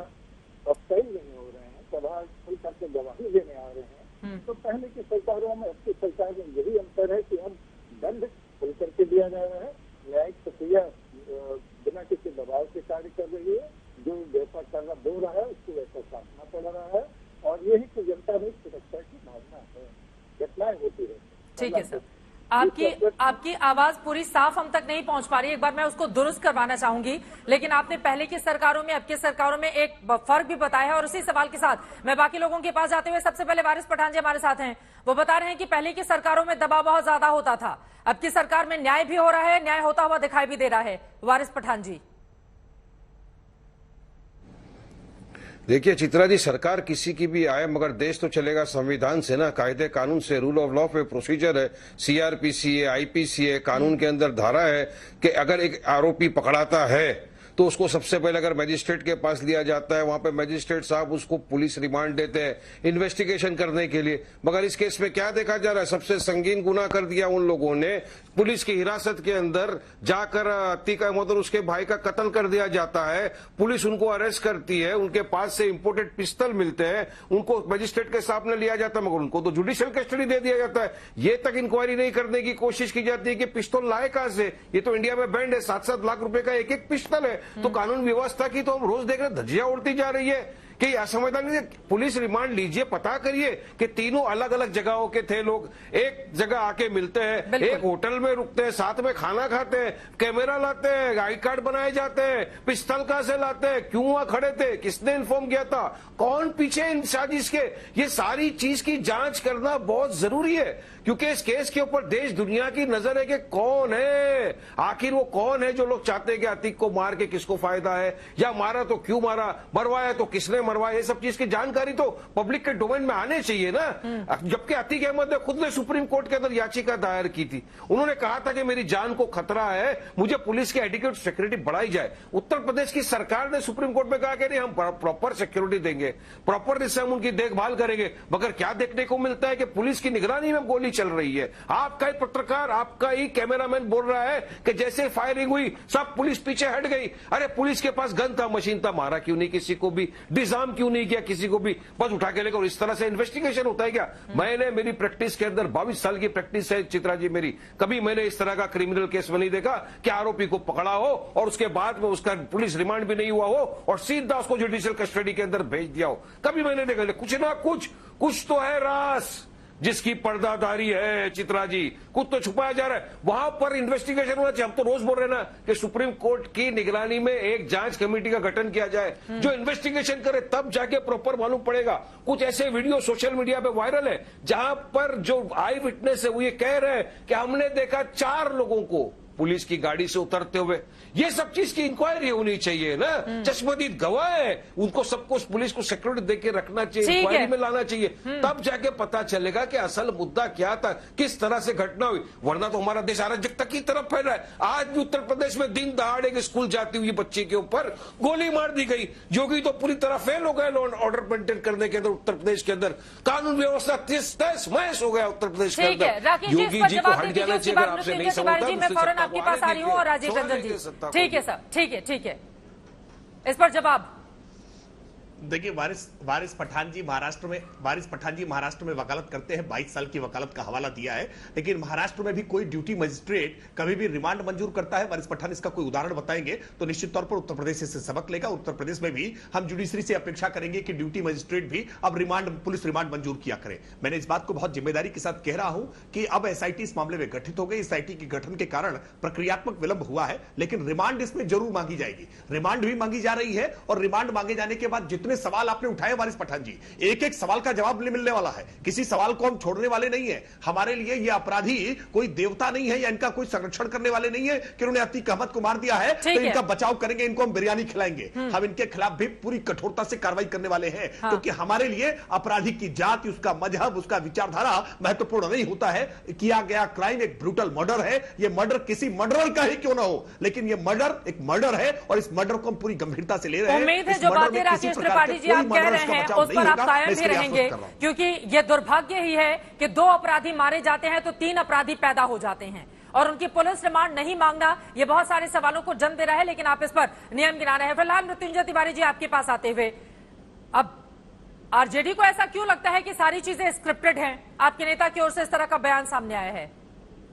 अब कई नहीं हो रहे हैं, गवाह खुल करके गवाही देने आ रहे हैं। तो पहले की सरकारों में, अब की सरकार में यही अंतर है कि अब दंड खुल करके दिया जा रहा है, न्यायिक प्रक्रिया बिना किसी दबाव के कार्य कर रही है, जो जैसा करना दो रहा है उसको वैसा साधना पड़ रहा है, और यही तो जनता में सुरक्षा की भावना है। घटनाएं होती है। ठीक है सर, आपकी आवाज पूरी साफ हम तक नहीं पहुंच पा रही, एक बार मैं उसको दुरुस्त करवाना चाहूंगी। लेकिन आपने पहले की सरकारों में, अब की सरकारों में एक फर्क भी बताया है, और उसी सवाल के साथ मैं बाकी लोगों के पास जाते हुए, सबसे पहले वारिस पठान जी हमारे साथ हैं। वो बता रहे हैं कि पहले की सरकारों में दबाव बहुत ज्यादा होता था, अब की सरकार में न्याय भी हो रहा है, न्याय होता हुआ दिखाई भी दे रहा है। वारिस पठान जी। देखिए चित्रा जी, सरकार किसी की भी आए, मगर देश तो चलेगा संविधान से ना, कायदे कानून से। रूल ऑफ लॉ पे प्रोसीजर है, CRPC है, IPC है, कानून के अंदर धारा है कि अगर एक आरोपी पकड़ाता है तो उसको सबसे पहले अगर मजिस्ट्रेट के पास लिया जाता है, वहां पे मजिस्ट्रेट साहब उसको पुलिस रिमांड देते हैं इन्वेस्टिगेशन करने के लिए। मगर इस केस में क्या देखा जा रहा है, सबसे संगीन गुनाह कर दिया उन लोगों ने, पुलिस की हिरासत के अंदर जाकर अतीक अहमद और उसके भाई का कत्ल कर दिया जाता है। पुलिस उनको अरेस्ट करती है, उनके पास से इंपोर्टेड पिस्तल मिलते हैं, उनको मजिस्ट्रेट के सामने लिया जाता है, मगर उनको तो जुडिशियल कस्टडी दे दिया जाता है। ये तक इंक्वायरी नहीं करने की कोशिश की जाती है कि पिस्तौल लाए कहां से। ये तो इंडिया में बैंड है, 7-7 लाख रुपए का एक पिस्तौल है। तो कानून व्यवस्था की तो हम रोज देख रहे हैं, धज्जियां उड़ती जा रही है। कि असंवैधानिक पुलिस रिमांड लीजिए, पता करिए कि तीनों अलग अलग जगहों के थे लोग, एक जगह आके मिलते हैं, एक होटल में रुकते हैं, साथ में खाना खाते हैं, कैमरा लाते हैं, आई कार्ड बनाए जाते हैं, पिस्तौल कहां से लाते हैं, क्यों वहां खड़े थे, किसने इन्फॉर्म किया था, कौन पीछे इन साजिश के, ये सारी चीज की जांच करना बहुत जरूरी है, क्योंकि इस केस के ऊपर देश दुनिया की नजर है कि कौन है, आखिर वो कौन है जो लोग चाहते हैं कि अतीक को मार के किसको फायदा है, या मारा तो क्यों मारा, मरवाया तो किसने मरवाया, ये सब चीज की जानकारी तो पब्लिक के डोमेन में आने चाहिए ना। जबकि अतीक अहमद ने खुद ने सुप्रीम कोर्ट के अंदर याचिका दायर की थी, उन्होंने कहा था कि मेरी जान को खतरा है, मुझे पुलिस की एडिक्वेट सिक्योरिटी बढ़ाई जाए। उत्तर प्रदेश की सरकार ने सुप्रीम कोर्ट में कहा कि नहीं, हम प्रॉपर सिक्योरिटी देंगे, प्रॉपर से हम उनकी देखभाल करेंगे, मगर क्या देखने को मिलता है कि पुलिस की निगरानी में गोली चल रही है। आपका ही पत्रकार, आपका ही कैमरामैन बोल रहा है कि जैसे फायरिंग हुई सब पुलिस पीछे हट गई। अरे पुलिस के पास गन था, मशीन था, मारा क्यों नहीं किसी को भी, डिजार्म क्यों नहीं किया किसी को भी, बस उठा के लेकर। इस तरह से इन्वेस्टिगेशन होता है क्या? मैंने, मेरी प्रैक्टिस के अंदर 22 साल की प्रैक्टिस है चित्रा जी मेरी, कभी मैंने इस तरह का क्रिमिनल केस में नहीं देखा कि आरोपी को पकड़ा हो और उसके बाद में उसका पुलिस रिमांड भी नहीं हुआ हो और सीधा उसको जुडिशियल कस्टडी के अंदर भेज दिया हो, कभी मैंने देखा। कुछ ना कुछ तो है रास जिसकी पर्दादारी है चित्रा जी, कुछ तो छुपाया जा रहा है, वहां पर इन्वेस्टिगेशन होना चाहिए। हम तो रोज बोल रहे हैं ना कि सुप्रीम कोर्ट की निगरानी में एक जांच कमेटी का गठन किया जाए जो इन्वेस्टिगेशन करे, तब जाके प्रॉपर मालूम पड़ेगा। कुछ ऐसे वीडियो सोशल मीडिया पे वायरल है जहां पर जो आई विटनेस है वो ये कह रहे हैं कि हमने देखा 4 लोगों को पुलिस की गाड़ी से उतरते हुए। ये सब चीज की इंक्वायरी होनी चाहिए ना, चश्मदीद गवाह है, उनको सबको पुलिस को सिक्योरिटी देके रखना चाहिए, इंक्वायरी में लाना चाहिए, तब जाके पता चलेगा कि असल मुद्दा क्या था, किस तरह से घटना हुई। वरना तो हमारा देश अराजकता की तरफ फैल रहा है। आज भी उत्तर प्रदेश में दिन दहाड़े के स्कूल जाती हुई बच्चे के ऊपर गोली मार दी गई। योगी तो पूरी तरह फेल हो गए लॉ एंड ऑर्डर मेंटेन करने के अंदर। उत्तर प्रदेश के अंदर कानून व्यवस्था तहस महस हो गया उत्तर प्रदेश के अंदर। योगी जी को हट जाना चाहिए। अगर आपसे नहीं समझता आपके पास आ रही हूँ, और राजीव रंजन जी, ठीक है सर, ठीक है, इस पर जवाब। देखिए, वारिस पठान जी महाराष्ट्र में वकालत करते हैं, 22 साल की वकालत का हवाला दिया है। लेकिन महाराष्ट्र में भी कोई ड्यूटी मजिस्ट्रेट कभी भी रिमांड मंजूर करता है? वारिस पठान इसका कोई उदाहरण बताएंगे तो निश्चित तौर पर उत्तर प्रदेश से सबक लेगा। उत्तर प्रदेश में भी हम जुडिशरी से अपेक्षा करेंगे कि ड्यूटी मजिस्ट्रेट भी अब पुलिस रिमांड मंजूर किया करे। मैंने इस बात को बहुत जिम्मेदारी के साथ कह रहा हूं कि अब एसआईटी इस मामले में गठित हो गई। एसआईटी के गठन के कारण प्रक्रियात्मक विलंब हुआ है, लेकिन रिमांड इसमें जरूर मांगी जाएगी। रिमांड भी मांगी जा रही है, और रिमांड मांगे जाने के बाद जितने सवाल आपने उठाए वारिस पठान जी, एक एक सवाल का जवाब मिलने वाला है। किसी सवाल को हम छोड़ने वाले नहीं है। हमारे लिए ये अपराधी कोई देवता नहीं है या इनका कोई संरक्षण करने वाले नहीं है कि उन्होंने अतीक अहमद को मार दिया है तो इनका बचाव करेंगे, इनको हम बिरयानी खिलाएंगे। हम इनके खिलाफ भी पूरी कठोरता से कार्रवाई करने वाले हैं, क्योंकि हमारे लिए अपराधी की जाति, उसका मजहब, उसका विचारधारा महत्वपूर्ण नहीं होता है। किया गया क्राइम एक ब्रूटल मर्डर है। ये मर्डर किसी मर्डरर का ही क्यों ना हो, लेकिन ये मर्डर एक मर्डर है, और इस मर्डर को हम पूरी गंभीरता से ले रहे हैं। उम्मीद है जो बातें राकेश त्रिपाठी जी आप कह रहे हैं उस पर आप कायम भी रहेंगे, क्योंकि यह दुर्भाग्य ही है कि 2 अपराधी मारे जाते हैं तो 3 अपराधी पैदा हो जाते हैं, और उनकी पुलिस रिमांड नहीं मांगना ये बहुत सारे सवालों को जन्म दे रहा है। लेकिन आप इस पर नियम गिना रहे हैं। फिलहाल मृत्युंजय तिवारी जी आपके पास आते हुए, अब आरजेडी को ऐसा क्यों लगता है कि सारी चीजें स्क्रिप्टेड हैं? आपके नेता की ओर से इस तरह का बयान सामने आया है,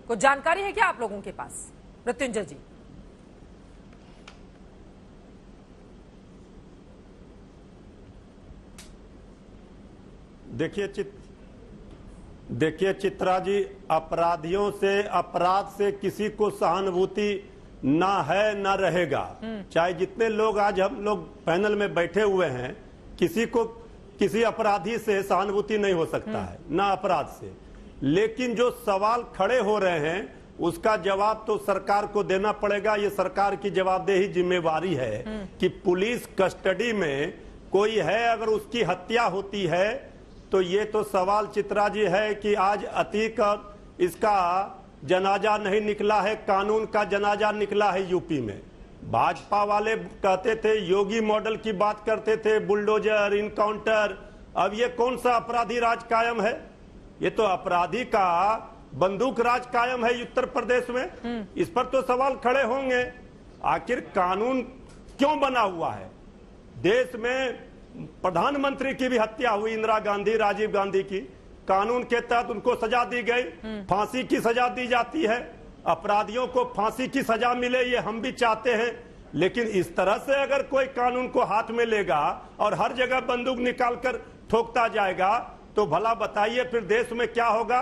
कुछ जानकारी है क्या आप लोगों के पास? मृत्युंजय जी। देखिए चित्रा जी, अपराधियों से, अपराध से किसी को सहानुभूति ना है ना रहेगा। चाहे जितने लोग आज हम लोग पैनल में बैठे हुए हैं, किसी को किसी अपराधी से सहानुभूति नहीं हो सकता है, ना अपराध से। लेकिन जो सवाल खड़े हो रहे हैं उसका जवाब तो सरकार को देना पड़ेगा। ये सरकार की जवाबदेही, जिम्मेवारी है कि पुलिस कस्टडी में कोई है, अगर उसकी हत्या होती है तो ये तो सवाल चित्रा जी है कि आज अतीक इसका जनाजा नहीं निकला है, कानून का जनाजा निकला है यूपी में। भाजपा वाले कहते थे, योगी मॉडल की बात करते थे, बुलडोजर, इनकाउंटर। अब ये कौन सा अपराधी राज कायम है? ये तो अपराधी का बंदूक राज कायम है उत्तर प्रदेश में। इस पर तो सवाल खड़े होंगे, आखिर कानून क्यों बना हुआ है? देश में प्रधानमंत्री की भी हत्या हुई, इंदिरा गांधी, राजीव गांधी की, कानून के तहत उनको सजा दी गई, फांसी की सजा दी जाती है। अपराधियों को फांसी की सजा मिले, ये हम भी चाहते हैं, लेकिन इस तरह से अगर कोई कानून को हाथ में लेगा और हर जगह बंदूक निकालकर ठोकता जाएगा तो भला बताइए फिर देश में क्या होगा।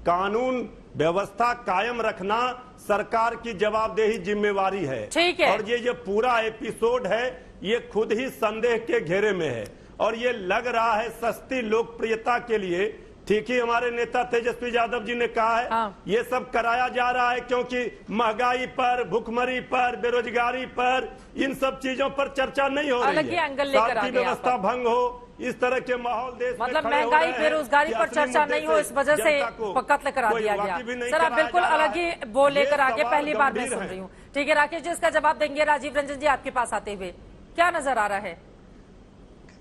कानून व्यवस्था कायम रखना सरकार की जवाबदेही जिम्मेवारी है। ठीक है। और ये जो पूरा एपिसोड है ये खुद ही संदेह के घेरे में है और ये लग रहा है सस्ती लोकप्रियता के लिए। ठीक ही हमारे नेता तेजस्वी यादव जी ने कहा है ये सब कराया जा रहा है क्योंकि महंगाई पर, भुखमरी पर, बेरोजगारी पर, इन सब चीजों पर चर्चा नहीं हो रही है। शांति व्यवस्था भंग हो, इस तरह के माहौल देश में मतलब महंगाई, बेरोजगारी पर चर्चा नहीं हो, इस वजह से कत्ल करा दिया गया। सर आप बिल्कुल अलग ही वो लेकर आगे, पहली बार मैं सुन रही हूँ। ठीक है राकेश जी, इसका जवाब देंगे। राजीव रंजन जी आपके पास आते हुए क्या नजर आ रहा है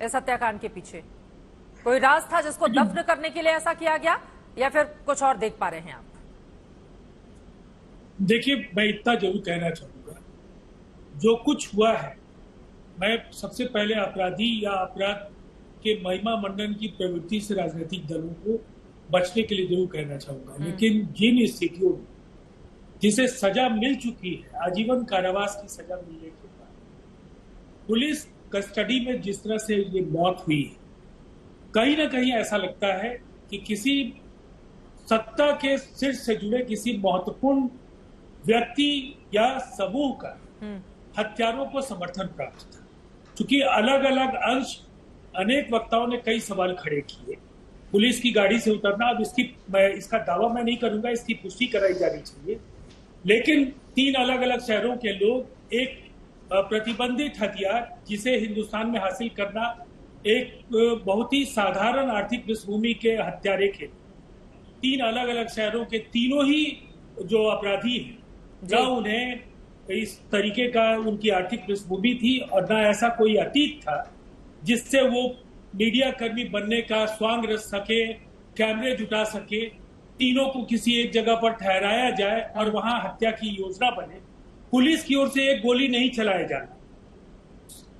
इस हत्याकांड के पीछे? कोई राज था जिसको दफन करने के लिए ऐसा किया गया या फिर कुछ और देख पा रहे हैं आप? देखिए, मैं इतना जरूर कहना चाहूंगा, जो कुछ हुआ है, मैं सबसे पहले अपराधी या अपराध के महिमा मंडन की प्रवृत्ति से राजनीतिक दलों को बचने के लिए जरूर कहना चाहूंगा। लेकिन जिन स्थितियों में जिसे सजा मिल चुकी है, आजीवन कारावास की सजा मिलने के बाद पुलिस कस्टडी में जिस तरह से ये मौत हुई है, कहीं ना कहीं ऐसा लगता है कि किसी सत्ता के शीर्ष से जुड़े किसी महत्वपूर्ण व्यक्ति या समूह का हत्यारों को समर्थन प्राप्त था। क्योंकि अलग अलग अंश, अनेक वक्ताओं ने कई सवाल खड़े किए। पुलिस की गाड़ी से उतरना, अब इसका दावा मैं नहीं करूंगा, इसकी पुष्टि कराई जानी चाहिए। लेकिन 3 अलग अलग शहरों के लोग एक प्रतिबंधित हथियार जिसे हिंदुस्तान में हासिल करना एक बहुत ही साधारण आर्थिक पृष्ठभूमि के हत्यारे के 3 अलग अलग शहरों के तीनों ही जो अपराधी हैं, न उन्हें इस तरीके का उनकी आर्थिक पृष्ठभूमि थी और न ऐसा कोई अतीत था जिससे वो मीडिया कर्मी बनने का स्वांग रच सके, कैमरे जुटा सके, तीनों को किसी एक जगह पर ठहराया जाए और वहां हत्या की योजना बने। पुलिस की ओर से एक गोली नहीं चलाया जाना।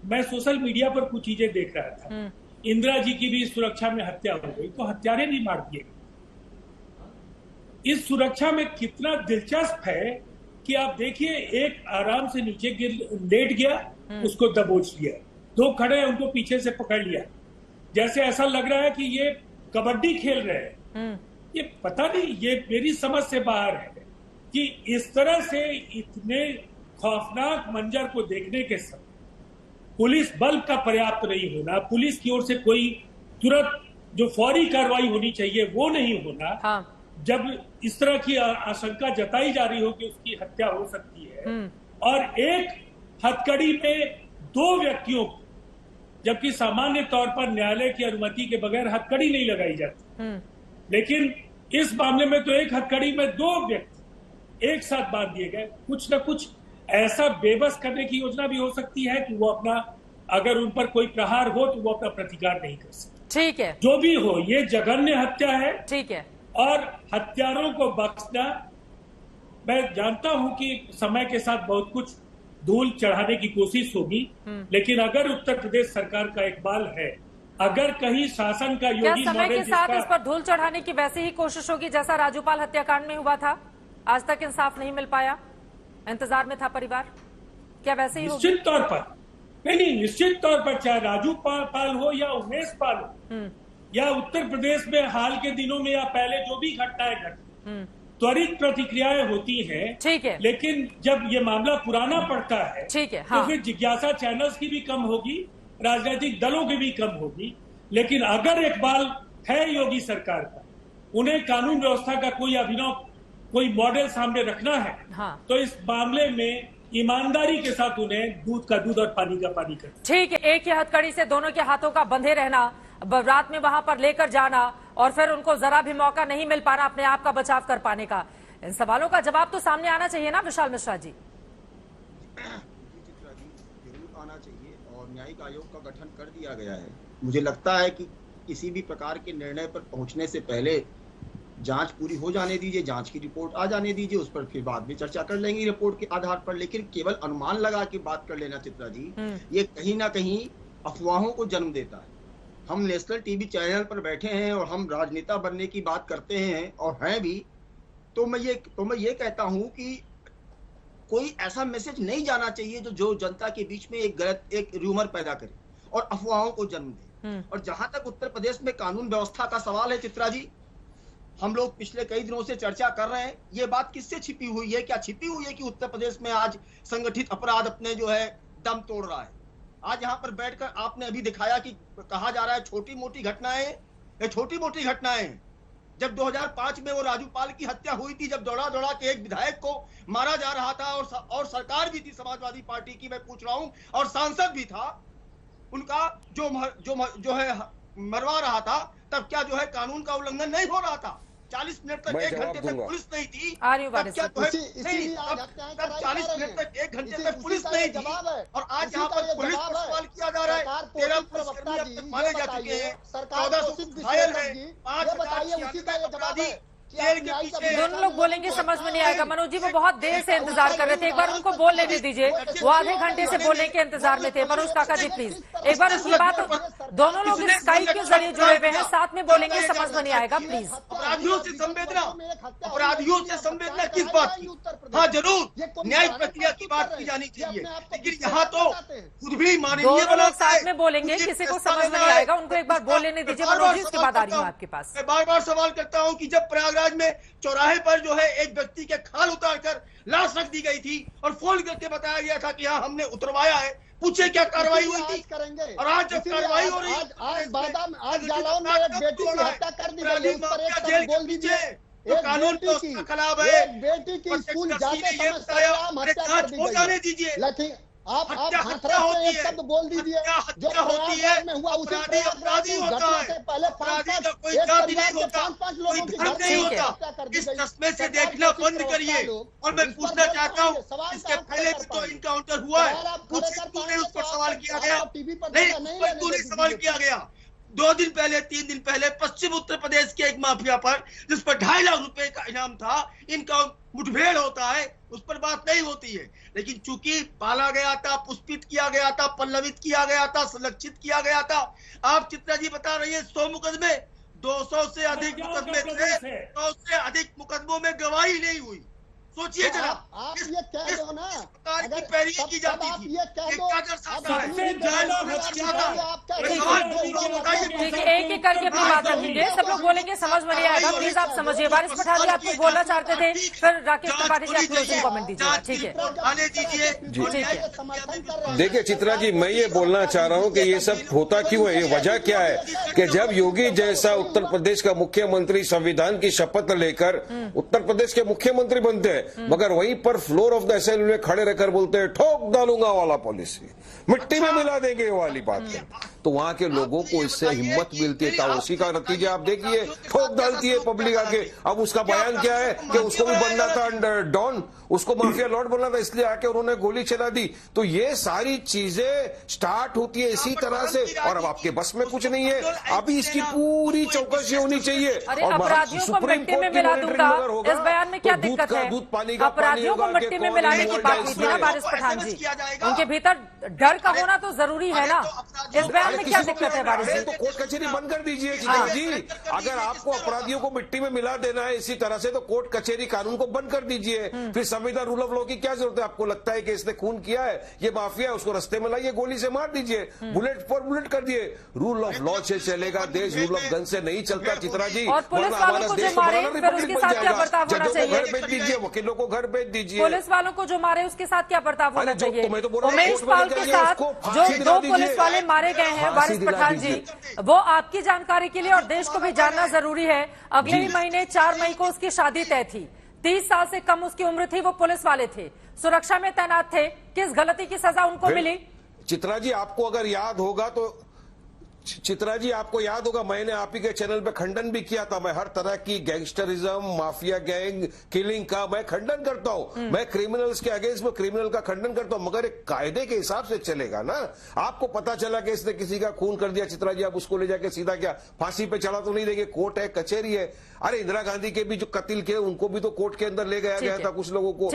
मैं सोशल मीडिया पर कुछ चीजें देख रहा था, इंदिरा जी की भी सुरक्षा में हत्या हो गई तो हत्यारे भी मार दिए गए। इस सुरक्षा में कितना दिलचस्प है कि आप देखिए, एक आराम से नीचे लेट गया, उसको दबोच लिया, 2 खड़े हैं उनको पीछे से पकड़ लिया, जैसे ऐसा लग रहा है कि ये कबड्डी खेल रहे हैं। ये पता नहीं, ये मेरी समझ से बाहर है कि इस तरह से इतने खौफनाक मंजर को देखने के समय पुलिस बल का पर्याप्त नहीं होना, पुलिस की ओर से कोई तुरंत जो फौरी कार्रवाई होनी चाहिए वो नहीं होना, जब इस तरह की आशंका जताई जा रही हो कि उसकी हत्या हो सकती है, और एक हथकड़ी में 2 व्यक्तियों को, जबकि सामान्य तौर पर न्यायालय की अनुमति के बगैर हथकड़ी नहीं लगाई जाती, लेकिन इस मामले में तो एक हथकड़ी में 2 व्यक्ति एक साथ बांध दिए गए। कुछ न कुछ ऐसा बेबस करने की योजना भी हो सकती है कि वो अपना, अगर उन पर कोई प्रहार हो तो वो अपना प्रतिकार नहीं कर सकते। ठीक है, जो भी हो, ये जघन्य हत्या है। ठीक है। और हत्यारों को बख्शना, मैं जानता हूं कि समय के साथ बहुत कुछ धूल चढ़ाने की कोशिश होगी, लेकिन अगर उत्तर प्रदेश सरकार का इकबाल है, अगर कहीं शासन का योगी समय के साथ इस पर धूल चढ़ाने की वैसी ही कोशिश होगी जैसा राजूपाल हत्याकांड में हुआ था? आज तक इंसाफ नहीं मिल पाया, इंतजार में था परिवार, क्या वैसे ही होगी? निश्चित तौर पर नहीं, निश्चित तौर पर, चाहे राजू पाल हो या उमेश पाल हो या उत्तर प्रदेश में हाल के दिनों में या पहले जो भी घटनाएं घटी, त्वरित प्रतिक्रियाएं होती हैं। ठीक है। लेकिन जब ये मामला पुराना पड़ता है, ठीक है, तो फिर जिज्ञासा चैनल्स की भी कम होगी, राजनीतिक दलों की भी कम होगी। लेकिन अगर इकबाल है योगी सरकार का, उन्हें कानून व्यवस्था का कोई अभिनव, कोई मॉडल सामने रखना है, तो इस मामले में ईमानदारी के साथ उन्हें दूध का दूध और पानी का पानी करना। ठीक है, एक ही हथकड़ी से दोनों के हाथों का बंधे रहना, रात में वहां पर लेकर जाना और फिर उनको जरा भी मौका नहीं मिल पाना अपने आप का बचाव कर पाने का, इन सवालों का जवाब तो सामने आना चाहिए ना विशाल मिश्रा जी? जरूर आना चाहिए और न्यायिक आयोग का गठन कर दिया गया है। मुझे लगता है कि किसी भी प्रकार के निर्णय पर पहुंचने से पहले जांच पूरी हो जाने दीजिए, जांच की रिपोर्ट आ जाने दीजिए, उस पर फिर बाद में चर्चा कर लेंगे रिपोर्ट के आधार पर। लेकिन केवल अनुमान लगा के बात कर लेना चित्रा जी, ये कहीं ना कहीं अफवाहों को जन्म देता है। हम नेशनल टीवी चैनल पर बैठे हैं और हम राजनेता बनने की बात करते हैं और हैं भी, तो मैं ये कहता हूं कि कोई ऐसा मैसेज नहीं जाना चाहिए जो जनता के बीच में एक र्यूमर पैदा करे और अफवाहों को जन्म दे। और जहां तक उत्तर प्रदेश में कानून व्यवस्था का सवाल है चित्रा जी, हम लोग पिछले कई दिनों से चर्चा कर रहे हैं, ये बात किससे छिपी हुई है? क्या छिपी हुई है कि उत्तर प्रदेश में आज संगठित अपराध अपने जो है दम तोड़ रहा है? आज यहाँ पर बैठकर आपने अभी दिखाया कि कहा जा रहा है छोटी मोटी घटनाएं, ये छोटी मोटी घटनाएं। जब 2005 में वो राजू पाल की हत्या हुई थी, जब दौड़ा दौड़ा के एक विधायक को मारा जा रहा था और सरकार भी थी समाजवादी पार्टी की, मैं पूछ रहा हूं, और सांसद भी था, उनका जो है मरवा रहा था, तब क्या जो है कानून का उल्लंघन नहीं हो रहा था? 40 मिनट तक 1 घंटे तक पुलिस नहीं थी, तब क्या जो है 40 मिनट तक 1 घंटे तक पुलिस नहीं थी, और आज यहाँ पर पुलिस पर सवाल किया जा रहा है। 13 पुलिसकर्मी अब तक मारे जा चुके हैं, 1400 घायल हैं, 5000 अपराधी जेल के पीछे। दोनों लोग बोलेंगे समझ में नहीं आएगा। मनोज जी वो बहुत देर से इंतजार कर रहे थे, एक बार उनको बोल लेने दीजिए, वो आधे घंटे से बोलने के इंतजार में थे। मनोज काका जी प्लीज एक बार उसकी बात, दोनों लोग स्काइप के जरिए जुड़े हुए हैं, साथ में बोलेंगे, समझ में नहीं आएगा प्लीज। अपराधियों से संवेदना किस बात की? हाँ जरूर न्याय प्रक्रिया की बात की जानी चाहिए, लेकिन यहाँ तो खुद भी माननीय लोग साथ में बोलेंगे, किसी को समझ में नहीं आएगा, उनको एक बार बोल लेने दीजिए। मनोज जी उसके बाद आ रही हूँ आपके पास। मैं बार बार सवाल करता हूँ कि जब प्रयागराज में चौराहे पर जो है एक व्यक्ति के खाल उतारकर लाश रख दी गई थी और फोन करके बताया गया था कि हाँ हमने उतरवाया है, पूछे क्या कार्रवाई हुई थी? और आज जब कार्रवाई हो रही है, आज जालौन में एक बेटी की हत्या कर दी गई, उस पर एक शब्द बोल दीजिए। तो कानून तो उसका खिलाफ है, बेटी की स्कूल जाते समय सरेआम हत्या कर दी गई। जाने दीजिए, लेकिन आप हाथरस में एक शब्द बोल दीजिए जो प्रयागराज में हुआ, उसी अपराधी होता है, पहले अपराधी का कोई जाति नहीं होता, कोई धर्म नहीं होता। इस चश्मे से देखना बंद करिए। और मैं पूछना चाहता हूँ, इसके पहले भी तो इनकाउंटर हुआ है, उस पर सवाल किया गया नहीं, सवाल किया गया। 2 दिन पहले 3 दिन पहले पश्चिम उत्तर प्रदेश के एक माफिया पर, जिस पर 2.5 लाख रुपए का इनाम था, इनका मुठभेड़ होता है, उस पर बात नहीं होती है। लेकिन चूंकि पाला गया था, पुष्पित किया गया था, पल्लवित किया गया था, संरक्षित किया गया था। आप चित्रा जी बता रही है 100 मुकदमे, 200 से अधिक मुकदमे थे, 100 से अधिक मुकदमों में गवाही नहीं हुई। सोचिए जरा, आप ये कह दो ना, प्रकार की पैरवी की जाती थी, एक एक करके अपनी बात रखेंगे, सब लोग बोलेंगे, समझ में नहीं आएगा, प्लीज आप समझिए। वारिस पठान जी आप कुछ बोलना चाहते थे, फिर राकेश त्रिपाठी जी आप क्लोजिंग कमेंट दीजिए। ठीक है, देखिए चित्रा जी, मैं ये बोलना चाह रहा हूँ कि ये सब होता क्यों है, ये वजह क्या है कि जब योगी जैसा उत्तर प्रदेश का मुख्यमंत्री संविधान की शपथ लेकर उत्तर प्रदेश के मुख्यमंत्री बनते हैं, मगर वहीं पर फ्लोर ऑफ द असेंबली में खड़े रहकर बोलते हैं ठोक डालूंगा वाला पॉलिसी, मिट्टी में मिला देंगे वाली बात है, तो वहां के लोगों को इससे हिम्मत मिलती है। उसी का नतीजा आप देखिए, ठोक डालती है पब्लिक आके। अब उसका बयान क्या है कि उसको भी बनना था डॉन, उसको माफिया लॉर्ड बनना था, इसलिए आके उन्होंने गोली चला दी। तो ये सारी चीजें स्टार्ट होती है इसी तरह से, और अब आपके बस में कुछ नहीं है। अभी इसकी पूरी चौकसी होनी चाहिए। अपराधियों को मिट्टी में मिला दूंगा, इस बयान में क्या दिक्कत है? अपराधियों को मिट्टी में मिलाने की बात की थी ना वारिस पठान जी, उनके भीतर डर का होना तो जरूरी है ना, इस बयान में क्या दिक्कत है वारिस जी? तो कोर्ट कचहरी बंद कर दीजिए चित्रा जी। अगर आपको अपराधियों को मिट्टी में मिला देना है इसी तरह से, तो कोर्ट कचहरी कानून को बंद कर दीजिए। फिर संविधान रूल ऑफ लॉ की क्या जरूरत है? आपको लगता है कि इसने खून किया है, ये माफिया है, उसको रस्ते में लाइए, गोली से मार दीजिए, बुलेट फॉर बुलेट कर दिए। रूल ऑफ लॉ से चलेगा देश, रूल ऑफ गन से नहीं चलता चित्रा जी। और पुलिस वालों को जो मारे फिर उसके साथ क्या बर्ताव होना चाहिए? घर भेज दीजिए, वकीलों को घर भेज दीजिए। पुलिस वालों को जो मारे उसके साथ क्या बर्ताव होना चाहिए? उमेश पाल के साथ जो 2 पुलिस वाले मारे गए हैं वारिस पठान जी, वो आपकी जानकारी के लिए और देश को भी जानना जरूरी है। अगले ही महीने 4 मई को उसकी शादी तय थी, 30 साल से कम उसकी उम्र थी, वो पुलिस वाले थे, सुरक्षा में तैनात थे, किस गलती की सजा उनको मिली? चित्रा जी आपको अगर याद होगा तो, चित्रा जी आपको याद होगा, मैंने आप ही के चैनल पे खंडन भी किया था। मैं हर तरह की गैंगस्टरिज्म, माफिया गैंग, किलिंग का मैं खंडन करता हूं। मैं क्रिमिनल्स के अगेंस्ट में क्रिमिनल का खंडन करता हूं, मगर एक कायदे के हिसाब से चलेगा ना। आपको पता चला कि इसने किसी का खून कर दिया चित्रा जी, आप उसको ले जाके सीधा क्या फांसी पे चढ़ा तो नहीं देंगे? कोर्ट है, कचहरी है। अरे इंदिरा गांधी के भी जो कतिल के, उनको भी तो कोर्ट के अंदर ले गया था कुछ लोगों को।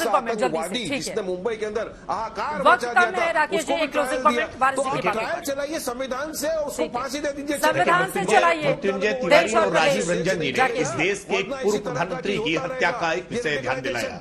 आतंकवादी जिसने मुंबई के अंदर हाहाकार मचा दिया था, उसको भी ट्रायल दिया। तो ट्रायल चलाइए, संविधान से उसको फांसी दे दीजिए। संविधान से चलाइए। मृत्युंजय तिवारी और राजीव रंजन जी ने इस देश के एक पूर्व प्रधानमंत्री की हत्या का एक विषय ध्यान दिलाया।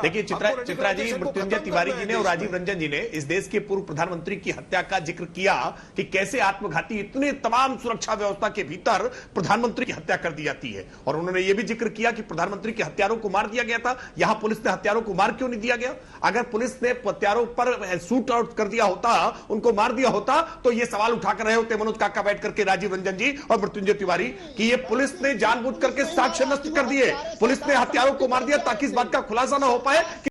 देखिए चित्रा जी, मृत्युंजय तिवारी जी ने और राजीव रंजन जी ने इस देश के पूर्व प्रधानमंत्री की हत्या का जिक्र किया कि कैसे आत्मघाती इतने तमाम सुरक्षा व्यवस्था के भीतर प्रधानमंत्री की हत्या कर दी जाती है। और उन्होंने यह भी जिक्र किया कि प्रधानमंत्री के हत्यारों को मार दिया गया था। यहां पुलिस ने हत्यारों को मार क्यों नहीं दिया गया? अगर पुलिस ने हत्यारों पर शूट आउट कर दिया होता, उनको मार दिया होता, तो ये सवाल उठाकर रहे होते मनोज काका बैठ करके, राजीव रंजन जी और मृत्युंजय तिवारी, कि ये पुलिस ने जानबूझ करके साक्ष्य नष्ट कर दिए, पुलिस ने हत्यारों को मार दिया ताकि इस बात का खुलासा ना हो पाए।